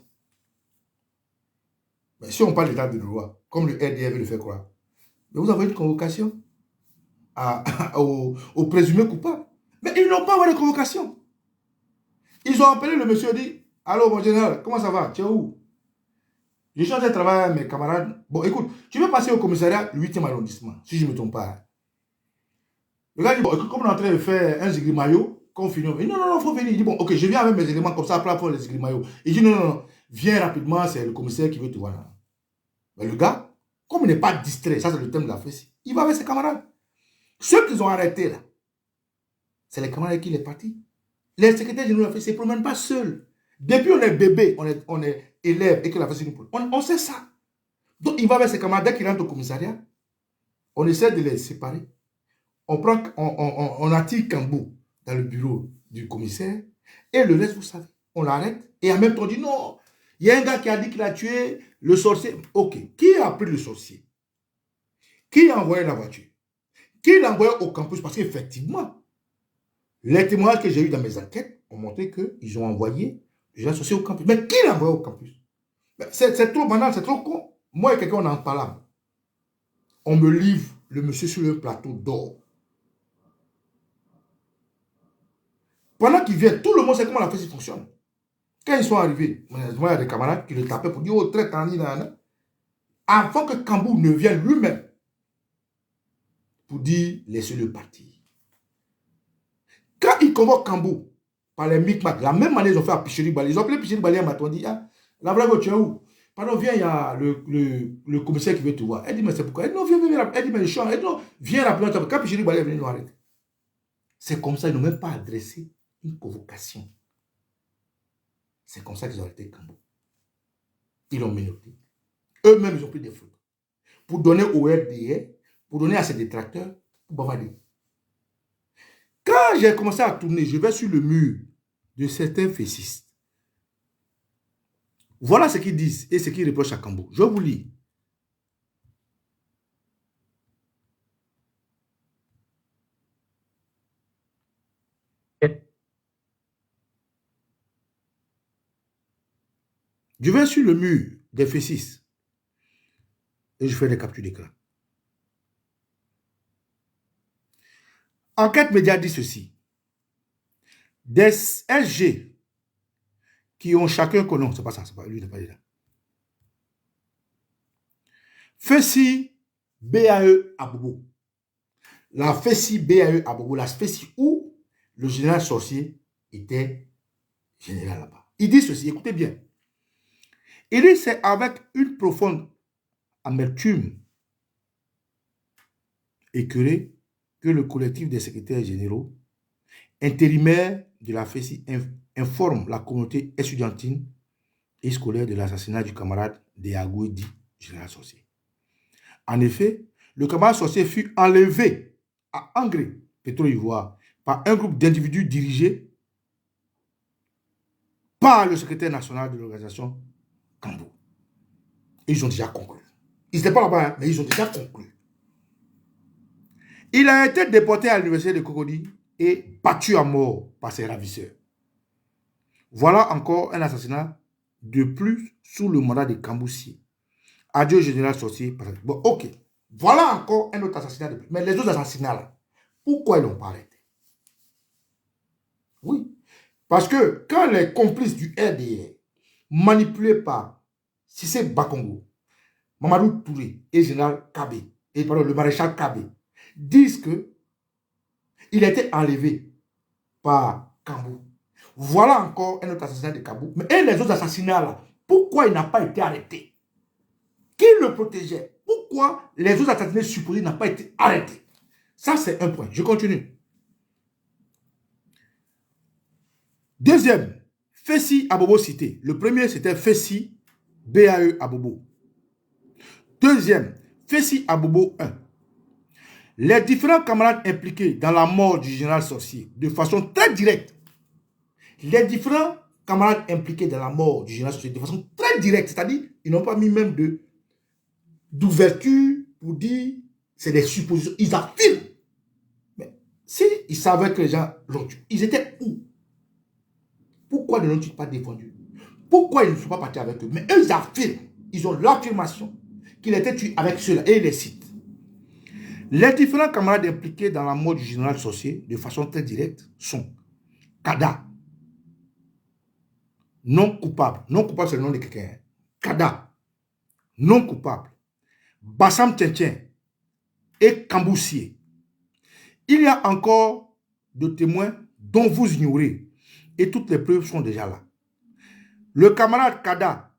Mais si on parle d'état de droit, comme le RDA veut le faire croire, mais vous avez une convocation au présumé coupable. Mais ils n'ont pas envoyé de convocation. Ils ont appelé le monsieur et dit, allô mon général, comment ça va? Tu es où? Je suis en train de travailler avec mes camarades. Bon, écoute, tu veux passer au commissariat, le 8e arrondissement, si je ne me trompe pas. Le gars dit, bon, écoute, comme on est en train de faire un zigrimayo, qu'on finit. Il dit, non, non, il faut venir. Il dit, bon, ok, je viens avec mes éléments comme ça, après pour les zigrimayo. Il dit, non, non, non, viens rapidement, c'est le commissaire qui veut te voir. Mais le gars, comme il n'est pas distrait, ça c'est le thème de la fête, il va avec ses camarades. Ceux qu'ils ont arrêtés là, c'est les camarades qui sont partis. Les secrétaires généraux de la fête ne se promènent pas seuls. Depuis on est bébé, on est élève et que la fête nous promène. On sait ça. Donc il va avec ses camarades, dès qu'il rentre au commissariat, on essaie de les séparer. On attire Kambou dans le bureau du commissaire et le reste, vous savez, on l'arrête et en même temps on dit non, il y a un gars qui a dit qu'il a tué le sorcier. Ok, qui a pris le sorcier? Qui a envoyé la voiture? Qui l'a envoyé au campus? Parce qu'effectivement, les témoignages que j'ai eu dans mes enquêtes ont montré qu'ils ont envoyé les gens sorciers au campus. Mais qui l'a envoyé au campus? C'est trop banal, c'est trop con. Moi et quelqu'un, on en parle. On me livre le monsieur sur le plateau d'or. Pendant qu'il vient, tout le monde sait comment la fête fonctionne. Quand ils sont arrivés, il y a des camarades qui le tapaient pour dire, oh, très tandi, avant que Kambou ne vienne lui-même pour dire, laissez-le partir. Quand ils convoquent Kambou par les Micmac, la même année, ils ont fait à Picheri Bali. Ils ont appelé Picheri Bali à Matou. On dit, ah, la vraie tu es où? Pardon, viens, il y a le commissaire qui veut te voir. Elle dit, mais c'est pourquoi? Elle dit, non, viens. Elle dit, mais je suis en... Elle dit, non, viens rapidement. Quand Picheri Bali est venu nous arrêter. C'est comme ça, ils n'ont même pas adressé une convocation. C'est comme ça qu'ils ont arrêté Kambou. Ils l'ont menotté. Eux-mêmes, ils ont pris des photos. Pour donner au RDA, pour donner à ses détracteurs, pour bavarder. Quand j'ai commencé à tourner, je vais sur le mur de certains fessistes. Voilà ce qu'ils disent et ce qu'ils reprochent à Kambou. Je vous lis. Je vais sur le mur des fessistes et je fais des captures d'écran. Enquête média dit ceci. Des SG qui ont chacun connu, non, c'est pas ça, c'est pas lui, il n'est pas là. FESI BAE à Bobo. La FESI BAE à Bobo, la FESI où le général sorcier était général là-bas. Il dit ceci, écoutez bien. Il dit c'est avec une profonde amertume écœurée que le collectif des secrétaires généraux intérimaires de la FESI informe la communauté estudiantine et scolaire de l'assassinat du camarade Deagoué dit général sorcier. En effet, le camarade sorcier fut enlevé à Angré, Pétro-Ivoire, par un groupe d'individus dirigés par le secrétaire national de l'organisation Kambou. Ils ont déjà conclu. Ils n'étaient pas là-bas, hein, mais ils ont déjà conclu. Il a été déporté à l'université de Cocody et battu à mort par ses ravisseurs. Voilà encore un assassinat de plus sous le mandat de Kamboussier. Adieu, général sorcier. Bon, ok. Voilà encore un autre assassinat de plus. Mais les autres assassinats là, pourquoi ils n'ont pas arrêté? Oui. Parce que quand les complices du RDR, manipulés par Cissé Bakongo, Mamadou Touré et général Kabé, et pardon, le maréchal Kabé, disent que il a été enlevé par Kambou. Voilà encore un autre assassinat de Kambou. Mais et les autres assassinats là, pourquoi il n'a pas été arrêté? Qui le protégeait? Pourquoi les autres assassinats supposés n'ont pas été arrêtés? Ça, c'est un point. Je continue. Deuxième, Fessi Abobo cité. Le premier, c'était Fessi BAE Abobo. Deuxième, Fessi Abobo 1. Les différents camarades impliqués dans la mort du général Sorcier, de façon très directe, les différents camarades impliqués dans la mort du général Sorcier, de façon très directe, c'est-à-dire, ils n'ont pas mis même d'ouverture pour dire c'est des suppositions. Ils affirment. Mais s'ils savaient que les gens l'ont tué, ils étaient où? Pourquoi ne l'ont-ils pas défendu? Pourquoi ils ne sont pas partis avec eux? Mais eux, ils affirment. Ils ont l'affirmation qu'il était tué avec ceux-là. Et ils les citent. Les différents camarades impliqués dans la mort du général Sorcier, de façon très directe, sont Kada, non coupable. Non coupable, c'est le nom de quelqu'un. Kada, non coupable. Bassam Tchétchén et Kamboussier. Il y a encore de témoins dont vous ignorez. Et toutes les preuves sont déjà là. Le camarade Kada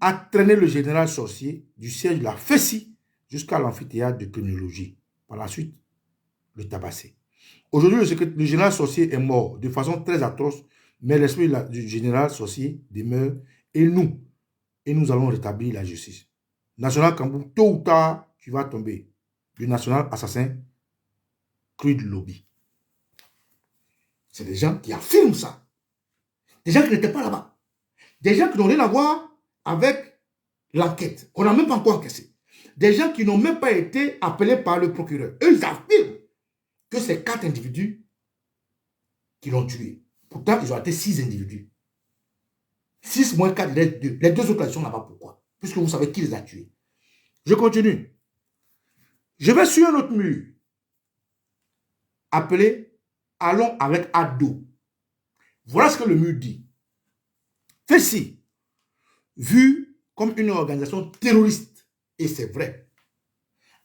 a traîné le général Sorcier du siège de la Fessi jusqu'à l'amphithéâtre de criminologie. Par la suite, le tabasser. Aujourd'hui, le général Sorcier est mort de façon très atroce, mais l'esprit du général Sorcier demeure et nous allons rétablir la justice. National Kambou, tôt ou tard, tu vas tomber. Du national assassin, Creed Lobby. C'est des gens qui affirment ça. Des gens qui n'étaient pas là-bas. Des gens qui n'ont rien à voir avec l'enquête. On n'a même pas encore encaissé. Des gens qui n'ont même pas été appelés par le procureur. Eux, ils affirment que c'est 4 individus qui l'ont tué. Pourtant, ils ont été 6 individus. 6 moins 4, les deux autres sont là-bas. Pourquoi? Puisque vous savez qui les a tués. Je continue. Je vais sur un autre mur appelé Allons avec Ado. Voilà ce que le mur dit. Fessi, vu comme une organisation terroriste, et c'est vrai.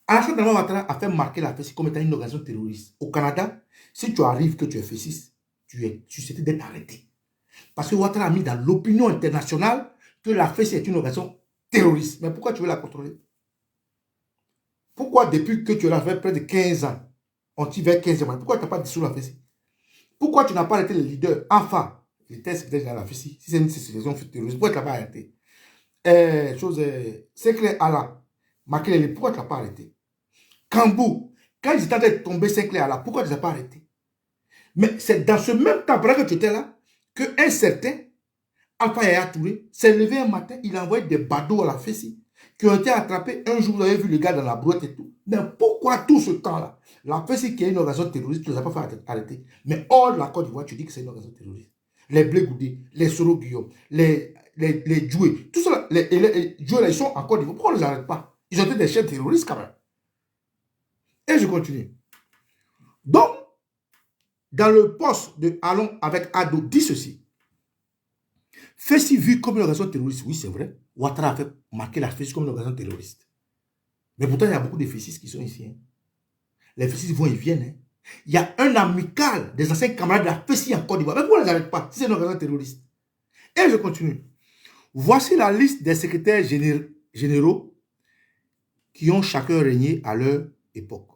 Alassane Dramane Ouattara a fait marquer la Fessi comme étant une organisation terroriste. Au Canada, si tu arrives que tu es Fessi, tu es susceptible d'être arrêté. Parce que Ouattara a mis dans l'opinion internationale que la Fessi est une organisation terroriste. Mais pourquoi tu veux la contrôler? Pourquoi depuis que tu es là, fait près de 15 ans, on t'y va 15 ans, pourquoi tu n'as pas dissous la Fessi? Pourquoi tu n'as pas arrêté le leader AFA, le test secrétaire de la Fessi, si c'est une situation terroriste, pourquoi tu n'as pas arrêté? C'est clair, Allah, Makelele, pourquoi tu n'as pas arrêté? Kambou, quand ils étaient en train de tomber, c'est clair, Allah, pourquoi tu n'as pas arrêté? Mais c'est dans ce même temps, pendant que tu étais là, qu'un certain Alpha Yaya Touré s'est levé un matin, il a envoyé des badauds à la Fessi qui ont été attrapés. Un jour, vous avez vu le gars dans la brouette et tout. Mais pourquoi tout ce temps-là? La Fessi qui est une organisation terroriste, tu ne les as pas fait arrêter. Mais hors de la Côte d'Ivoire, tu dis que c'est une organisation terroriste. Les Blé Goudé, les Soro Guillaume, les Djoué, tout ça, les Djoué, ils sont en Côte d'Ivoire. Pourquoi on ne les arrête pas? Ils ont été des chefs terroristes quand même. Et je continue. Donc, dans le poste de Allons avec Ado, dit ceci. Fessi vu comme une organisation terroriste, oui, c'est vrai. Ouattara a fait marquer la Fessi comme une organisation terroriste. Mais pourtant, il y a beaucoup de Fessis qui sont ici. Hein. Les Fessis vont et viennent. Hein. Il y a un amical des anciens camarades de la Fessi en Côte d'Ivoire. Mais pourquoi on ne les arrête pas si c'est une organisation terroriste? Et je continue. Voici la liste des secrétaires généraux qui ont chacun régné à leur époque.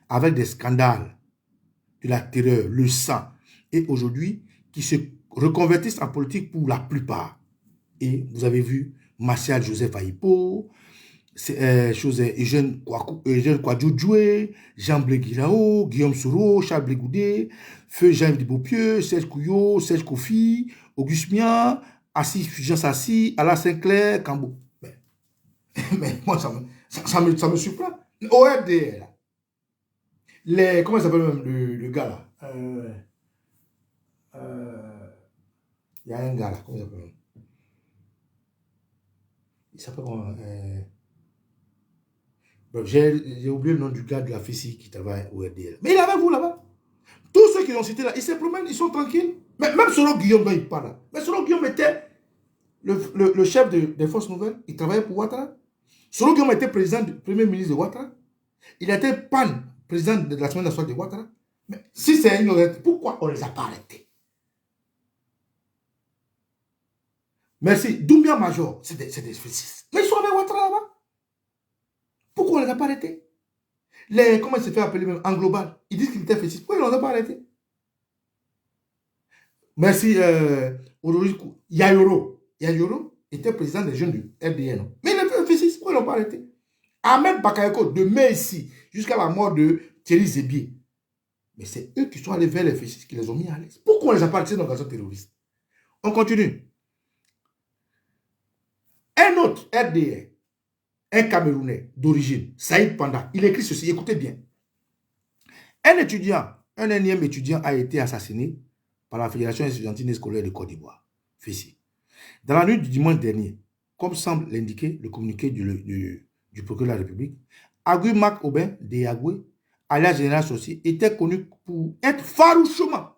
Avec des scandales, de la terreur, le sang. Et aujourd'hui, qui se reconvertissent en politique pour la plupart. Et vous avez vu Martial Joseph Aïpo, Eugène Kouadjoué, Jean Blé-Guirao, Guillaume Soro, Charles Blé-Goudé, Feu Jean-Yves de Beaupieux, Serge Couillot, Serge Kofi, Auguste Mian, Assis Jean Sassi, Alain Sinclair, Cambo. Mais moi, ça me surprend. ORDL. Comment il s'appelle même le gars là? Il y a un gars là, comment il s'appelle? Il s'appelle comment? J'ai oublié le nom du gars de la Fessi qui travaille au RDL. Mais il est avec vous là-bas. Tous ceux qui l'ont cité là, ils se promènent, ils sont tranquilles. Mais même Soro Guillaume, dont il parle, mais Soro Guillaume était le chef des forces nouvelles, il travaillait pour Ouattara. Soro Guillaume était premier ministre de Ouattara. Il était président de la semaine nationale de Ouattara. Mais si c'est une honnête, pourquoi on ne les a pas arrêtés? Merci. Doumbia Major, c'est des fascistes. Mais ils sont avec Ouattara là-bas. Pourquoi on ne les a pas arrêtés? Comment il se fait appeler même en global? Ils disent qu'il était fasciste. Pourquoi ils ne les ont pas arrêtés? Merci. Yayoro. Yayoro était président des jeunes du RDN. Mais il était fasciste. Pourquoi ils ne l'ont pas arrêté? Ahmed Bakayoko, de Messi jusqu'à la mort de Thierry Zébier. Mais c'est eux qui sont allés vers les fascistes, qui les ont mis à l'aise. Pourquoi on les a pas arrêtés dans l'organisation terroriste? On continue. Un autre RDN, un Camerounais d'origine, Saïd Panda, il écrit ceci, écoutez bien. Un énième étudiant a été assassiné par la Fédération estudiantine scolaire de Côte d'Ivoire, FESI. Dans la nuit du dimanche dernier, comme semble l'indiquer le communiqué du procureur de la République, Agui Marc Aubin de Yagoué, alias Général Sorcier, était connu pour être farouchement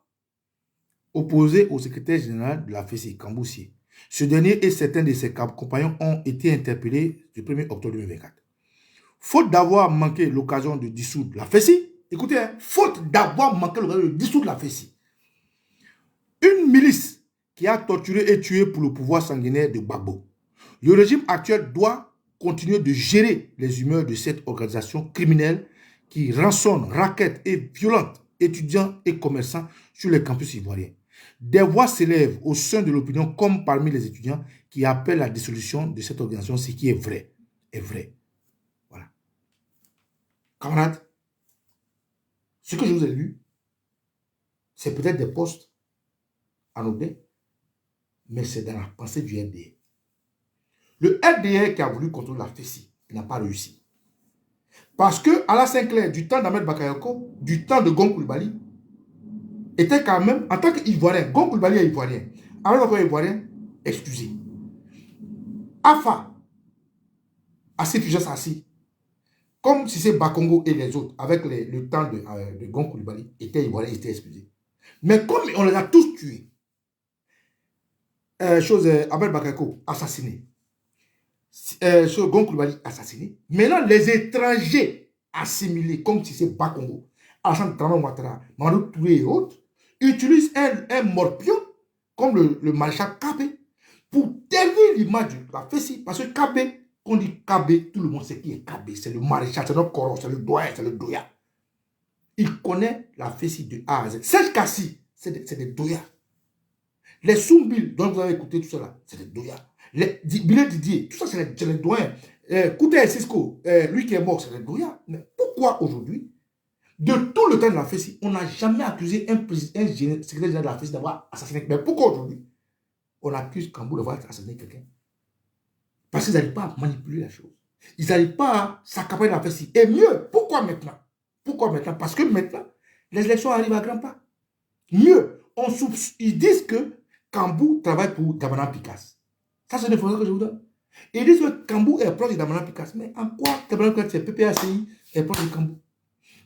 opposé au secrétaire général de la FESI, Camboussier. Ce dernier et certains de ses compagnons ont été interpellés le 1er octobre 2024. Faute d'avoir manqué l'occasion de dissoudre la FESI, écoutez, hein, faute d'avoir manqué l'occasion de dissoudre la FESI, une milice qui a torturé et tué pour le pouvoir sanguinaire de Gbagbo. Le régime actuel doit continuer de gérer les humeurs de cette organisation criminelle qui rançonne, raquette et violente étudiants et commerçants sur les campus ivoiriens. Des voix s'élèvent au sein de l'opinion comme parmi les étudiants qui appellent à la dissolution de cette organisation, ce qui est vrai. Est vrai. Voilà. Camarades, ce que je vous ai lu, c'est peut-être des postes anodins, mais c'est dans la pensée du RDR. Le RDR qui a voulu contrôler la FESI n'a pas réussi. Parce que Alassane Sinclair, du temps d'Ahmed Bakayoko, du temps de Gon Coulibaly, était quand même, en tant qu'Ivoirien, Gon Coulibaly est Ivoirien, Ahmed Bakayoko est Ivoirien, excusez. AFA, Assis Fujas Assis, comme si c'est Bakongo et les autres, avec le temps de Gon Coulibaly, étaient Ivoiriens, étaient excusés. Mais comme on les a tous tués, Ahmed Bakayoko assassiné, Gon Coulibaly assassiné. Maintenant, les étrangers assimilés, comme si c'est Bakongo, Alassane Dramane Ouattara, Mamadou Touré et autres, utilisent un morpion, comme le maréchal Kabé, pour ternir l'image de la FESI. Parce que Kabé, quand on dit Kabé, tout le monde sait qui est Kabé. C'est le maréchal, c'est notre coron, c'est le doyen, c'est le doya. Il connaît la FESI de A à Z. Serge Kassi, c'est des doyas. Les Soumbil, dont vous avez écouté tout cela, c'est des doyas. Les Billet Didier, tout ça, c'est les doyens. Kouté et Cisco, lui qui est mort, c'est les doyas. Mais pourquoi aujourd'hui, de tout le temps de la FESI, on n'a jamais accusé un secrétaire général de la FESI d'avoir assassiné quelqu'un? Mais pourquoi aujourd'hui, on accuse Kambou d'avoir assassiné quelqu'un? Parce qu'ils n'arrivent pas à manipuler la chose. Ils n'arrivent pas à s'accaparer la FESI. Et mieux, pourquoi maintenant? Pourquoi maintenant? Parce que maintenant, les élections arrivent à grands pas. Mieux, ils disent que Kambou travaille pour Damana Picasse. Ça, c'est l'information que je vous donne. Ils disent que Kambou est proche de Damana Picasse. Mais en quoi Damana Picasse, c'est PPACI, est proche de Kambou?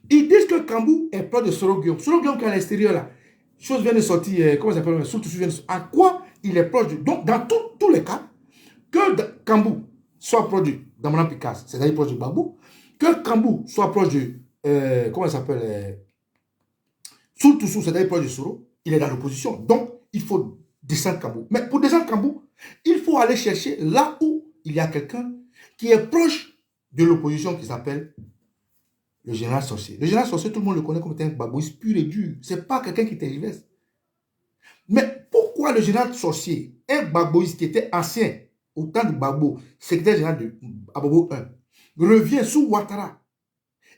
Ils disent que Kambou est proche de Soro Guillaume. Soro Guillaume qui est à l'extérieur là. Chose vient de sortir, comment ça s'appelle? En quoi il est proche de. Donc, dans tous les cas, que Kambou soit proche de Damana Picasse, c'est-à-dire proche de Babou, que Kambou soit proche de. Comment ça s'appelle? Soultoussou, c'est-à-dire proche de Soro, il est dans l'opposition. Donc, il faut descendre Kambou. Mais pour descendre Kambou, il faut aller chercher là où il y a quelqu'un qui est proche de l'opposition qui s'appelle le général Sorcier. Le général Sorcier, tout le monde le connaît comme un babouiste pur et dur. Ce n'est pas quelqu'un qui tergiverse. Mais pourquoi le général Sorcier, un babouiste qui était ancien au temps de Gbagbo, secrétaire général de Abobo 1, revient sous Ouattara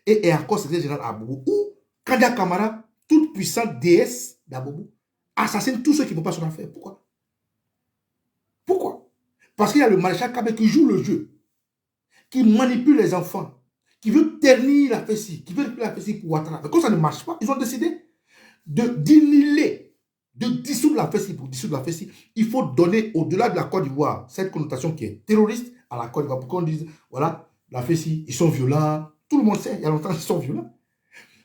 et est encore secrétaire général d'Abobo, où Kadia Kamara, toute puissante déesse d'Abobo, assassine tous ceux qui ne font pas son affaire? Pourquoi? Pourquoi? Parce qu'il y a le maréchal Kabé qui joue le jeu, qui manipule les enfants, qui veut ternir la FESI, qui veut récupérer la FESI pour Ouattara. Mais comme ça ne marche pas, ils ont décidé d'inhiler, de dissoudre la FESI. Pour dissoudre la FESI, il faut donner au-delà de la Côte d'Ivoire cette connotation qui est terroriste à la Côte d'Ivoire. Pour qu'on dise, voilà, la FESI, ils sont violents. Tout le monde sait, il y a longtemps qu'ils sont violents.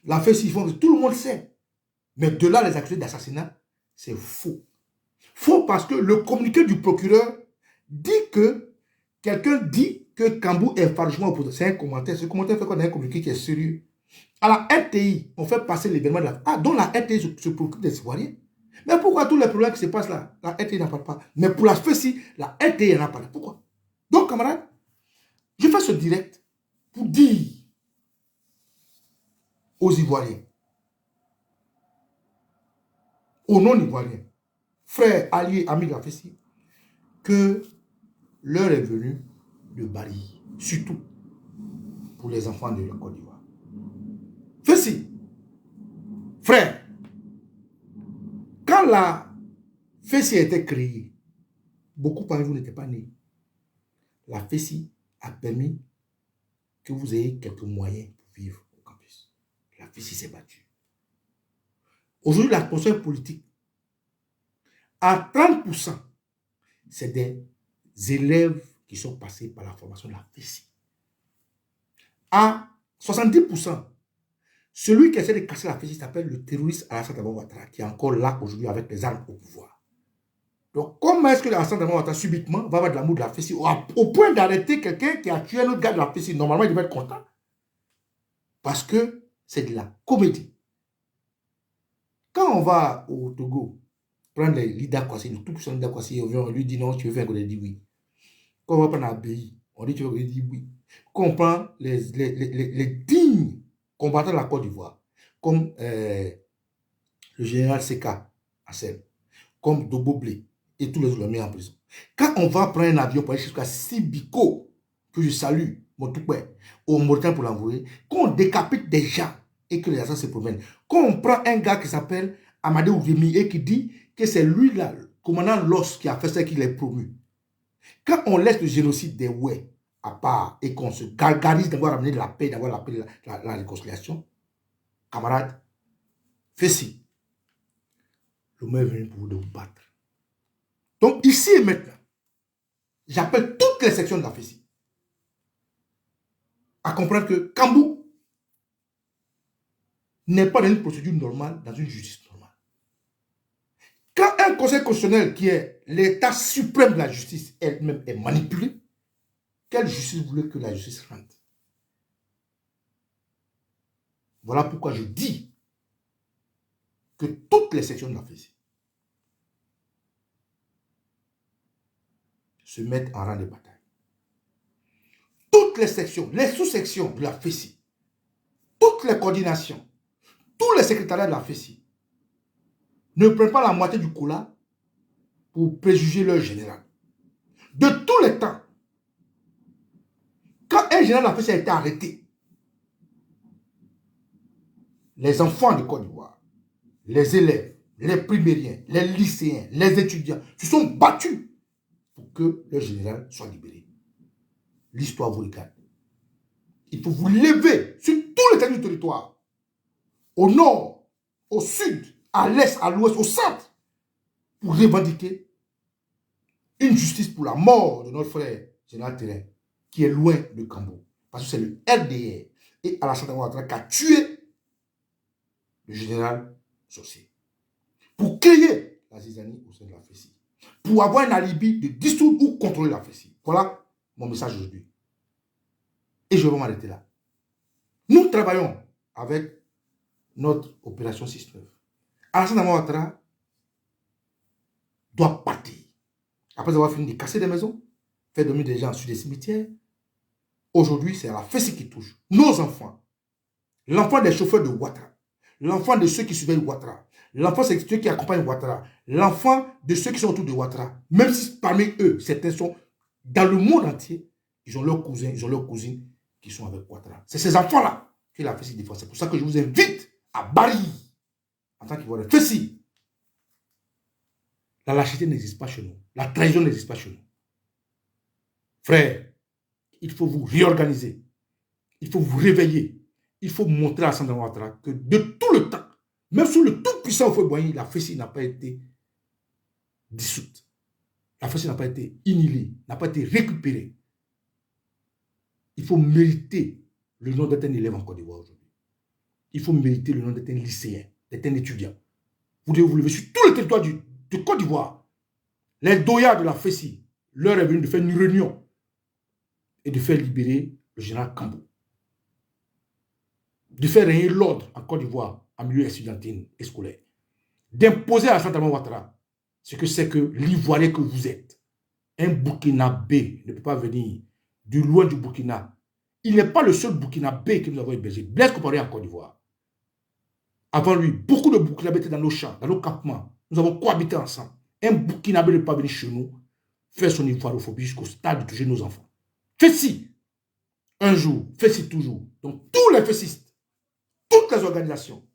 La FESI, tout le monde sait. Mais de là, les accusés d'assassinat, C'est faux. Faux parce que le communiqué du procureur dit que quelqu'un dit que Kambou est farouchement opposé. C'est un commentaire. Ce commentaire fait qu'on a un communiqué qui est sérieux. À la RTI, on fait passer l'événement de la... Ah, donc la RTI se préoccupe des Ivoiriens. Mais pourquoi tous les problèmes qui se passent là, la RTI n'en parle pas? Mais pour la FESI, la RTI n'en a pas. Pourquoi? Donc, camarades, je fais ce direct pour dire aux Ivoiriens, aux non-Ivoiriens, frères, alliés, amis de la FESI, que l'heure est venue de balayer, surtout pour les enfants de la Côte d'Ivoire. FESI, frère, quand la FESI a été créée, beaucoup parmi vous n'étaient pas nés. La FESI a permis que vous ayez quelques moyens pour vivre au campus. La FESI s'est battue. Aujourd'hui, la conscience politique, à 30%, c'est des élèves qui sont passés par la formation de la FESI. À 70%, celui qui essaie de casser la FESI s'appelle le terroriste Alassane Dramane Ouattara, qui est encore là aujourd'hui avec les armes au pouvoir. Donc, comment est-ce que Alassane Dramane Ouattara subitement va avoir de l'amour de la FESI au point d'arrêter quelqu'un qui a tué un autre gars de la FESI? Normalement, il devait être content. Parce que c'est de la comédie. Quand on va au Togo, prendre les leaders Kwasi, le tout puissant leader Kwasi, on lui dit non, tu veux faire un il dit oui. Quand on va prendre Abéi, on dit tu veux, il dit oui. Quand on prend les dignes combattants de la Côte d'Ivoire, comme le général Seka Assel, comme Doboblé et tous les autres mis en prison. Quand on va prendre un avion pour aller jusqu'à Sibiko, que je salue, mon tout père, au Mauritanie pour l'envoyer, quand on décapite des gens et que les assassins se promènent, quand on prend un gars qui s'appelle Amadé Ouvemi et qui dit que c'est lui là, le commandant Los qui a fait ça et qui l'est promu. Quand on laisse le génocide des Ouais à part et qu'on se gargarise d'avoir amené de la paix, d'avoir la paix, la réconciliation, camarades, fais-ci. Le moment est venu pour vous de vous battre. Donc ici et maintenant, j'appelle toutes les sections de la FESI à comprendre que Kambou n'est pas dans une procédure normale, dans une justice normale. Quand un conseil constitutionnel qui est l'état suprême de la justice elle-même est manipulé, quelle justice voulait que la justice rentre? Voilà pourquoi je dis que toutes les sections de la FESI se mettent en rang de bataille. Toutes les sections, les sous-sections de la FESI, toutes les coordinations, tous les secrétariats de la FESI ne prennent pas la moitié du cola pour préjuger leur général. De tous les temps, quand un général de la FESI a été arrêté, les enfants de Côte d'Ivoire, les élèves, les primériens, les lycéens, les étudiants se sont battus pour que le général soit libéré. L'histoire vous regarde. Il faut vous lever sur tous les territoires du territoire, au nord, au sud, à l'est, à l'ouest, au centre, pour revendiquer une justice pour la mort de notre frère général Terrain, qui est loin de Kambou. Parce que c'est le RDR et Alassane Dramane Ouattara qui a tué le général Sorcier. Pour créer la zizanie au sein de la FESI. Pour avoir un alibi de dissoudre ou contrôler la FESI. Voilà mon message aujourd'hui. Et je vais m'arrêter là. Nous travaillons avec notre opération 6-9. Alassane Dramane Ouattara doit partir. Après avoir fini de casser des maisons, faire dormir des gens sur des cimetières, aujourd'hui, c'est la FESI qui touche. Nos enfants, l'enfant des chauffeurs de Ouattara, l'enfant de ceux qui surveillent Ouattara, l'enfant de ceux qui accompagnent Ouattara, l'enfant de ceux qui sont autour de Ouattara, même si parmi eux, certains sont dans le monde entier, ils ont leurs cousins, ils ont leurs cousines qui sont avec Ouattara. C'est ces enfants-là que la FESI défend. C'est pour ça que je vous invite à Bari, en tant qu'Ivoirien. FESI. La lâcheté n'existe pas chez nous. La trahison n'existe pas chez nous. Frère, il faut vous réorganiser. Il faut vous réveiller. Il faut montrer à Alassane Dramane Ouattara que de tout le temps, même sous le tout-puissant Houphouët-Boigny, la FESI n'a pas été dissoute. La FESI n'a pas été inhibée, n'a pas été récupérée. Il faut mériter le nom d'être un élève en Côte d'Ivoire aujourd'hui. Il faut mériter le nom d'être un lycéen, d'être un étudiant. Vous devez vous lever sur tout le territoire de Côte d'Ivoire. Les doyards de la FESI, l'heure est venue de faire une réunion et de faire libérer le général Kambou. De faire régner l'ordre en Côte d'Ivoire en milieu estudiantin et scolaire. D'imposer à Alassane Ouattara ce que c'est que l'Ivoirien que vous êtes. Un Burkinabé ne peut pas venir du loin du Burkina. Il n'est pas le seul Burkinabé que nous avons hébergé. Blaise Compaoré en Côte d'Ivoire. Avant lui, beaucoup de Burkinabés étaient dans nos champs, dans nos campements. Nous avons cohabité ensemble. Un Burkinabé ne peut pas venir chez nous faire son ivoirophobie jusqu'au stade de toucher nos enfants. Fais-ci un jour, fais-ci toujours. Donc tous les fessistes, toutes les organisations,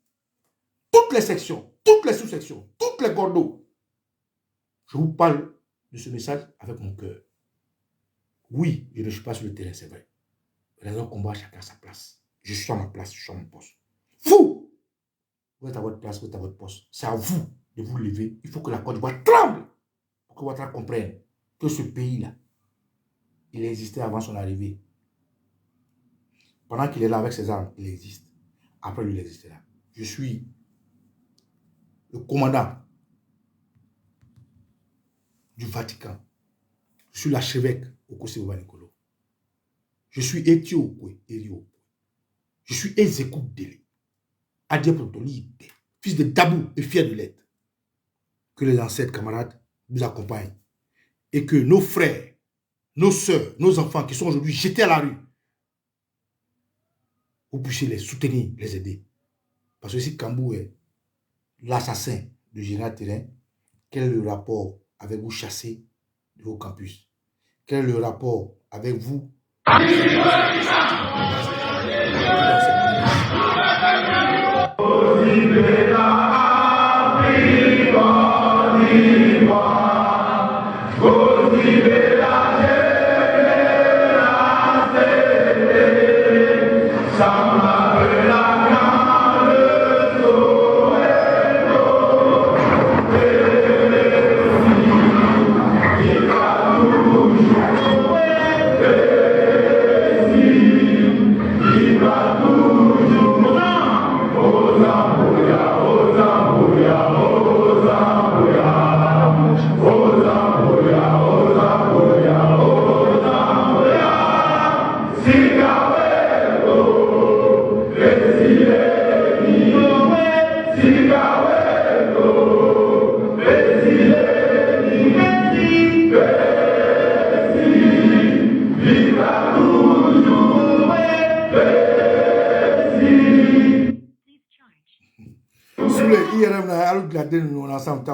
toutes les sections, toutes les sous-sections, toutes les gordos, je vous parle de ce message avec mon cœur. Oui, je ne suis pas sur le terrain, c'est vrai. Les hommes combattent chacun à sa place. Je suis à ma place, je suis à mon poste. Vous, vous êtes à votre place, vous êtes à votre poste. C'est à vous de vous lever. Il faut que la Côte d'Ivoire tremble pour que Ouattara comprenne que ce pays-là, il existait avant son arrivée. Pendant qu'il est là avec ses armes, il existe. Après lui, il existera. Je suis le commandant du Vatican. Je suis l'archevêque Okossé-Boba Nicolo. Je suis Etio Erio. Je suis Ezekou Dele. Adia Protoli, fils de Dabou et fier de l'être. Que les ancêtres camarades nous accompagnent. Et que nos frères, nos soeurs, nos enfants qui sont aujourd'hui jetés à la rue, vous puissiez les soutenir, les aider. Parce que si Kambou est l'assassin du général Terrain, quel est le rapport avec vous chassés de vos campus? Quel est le rapport avec vous? Sur les IRM, on a ensemble,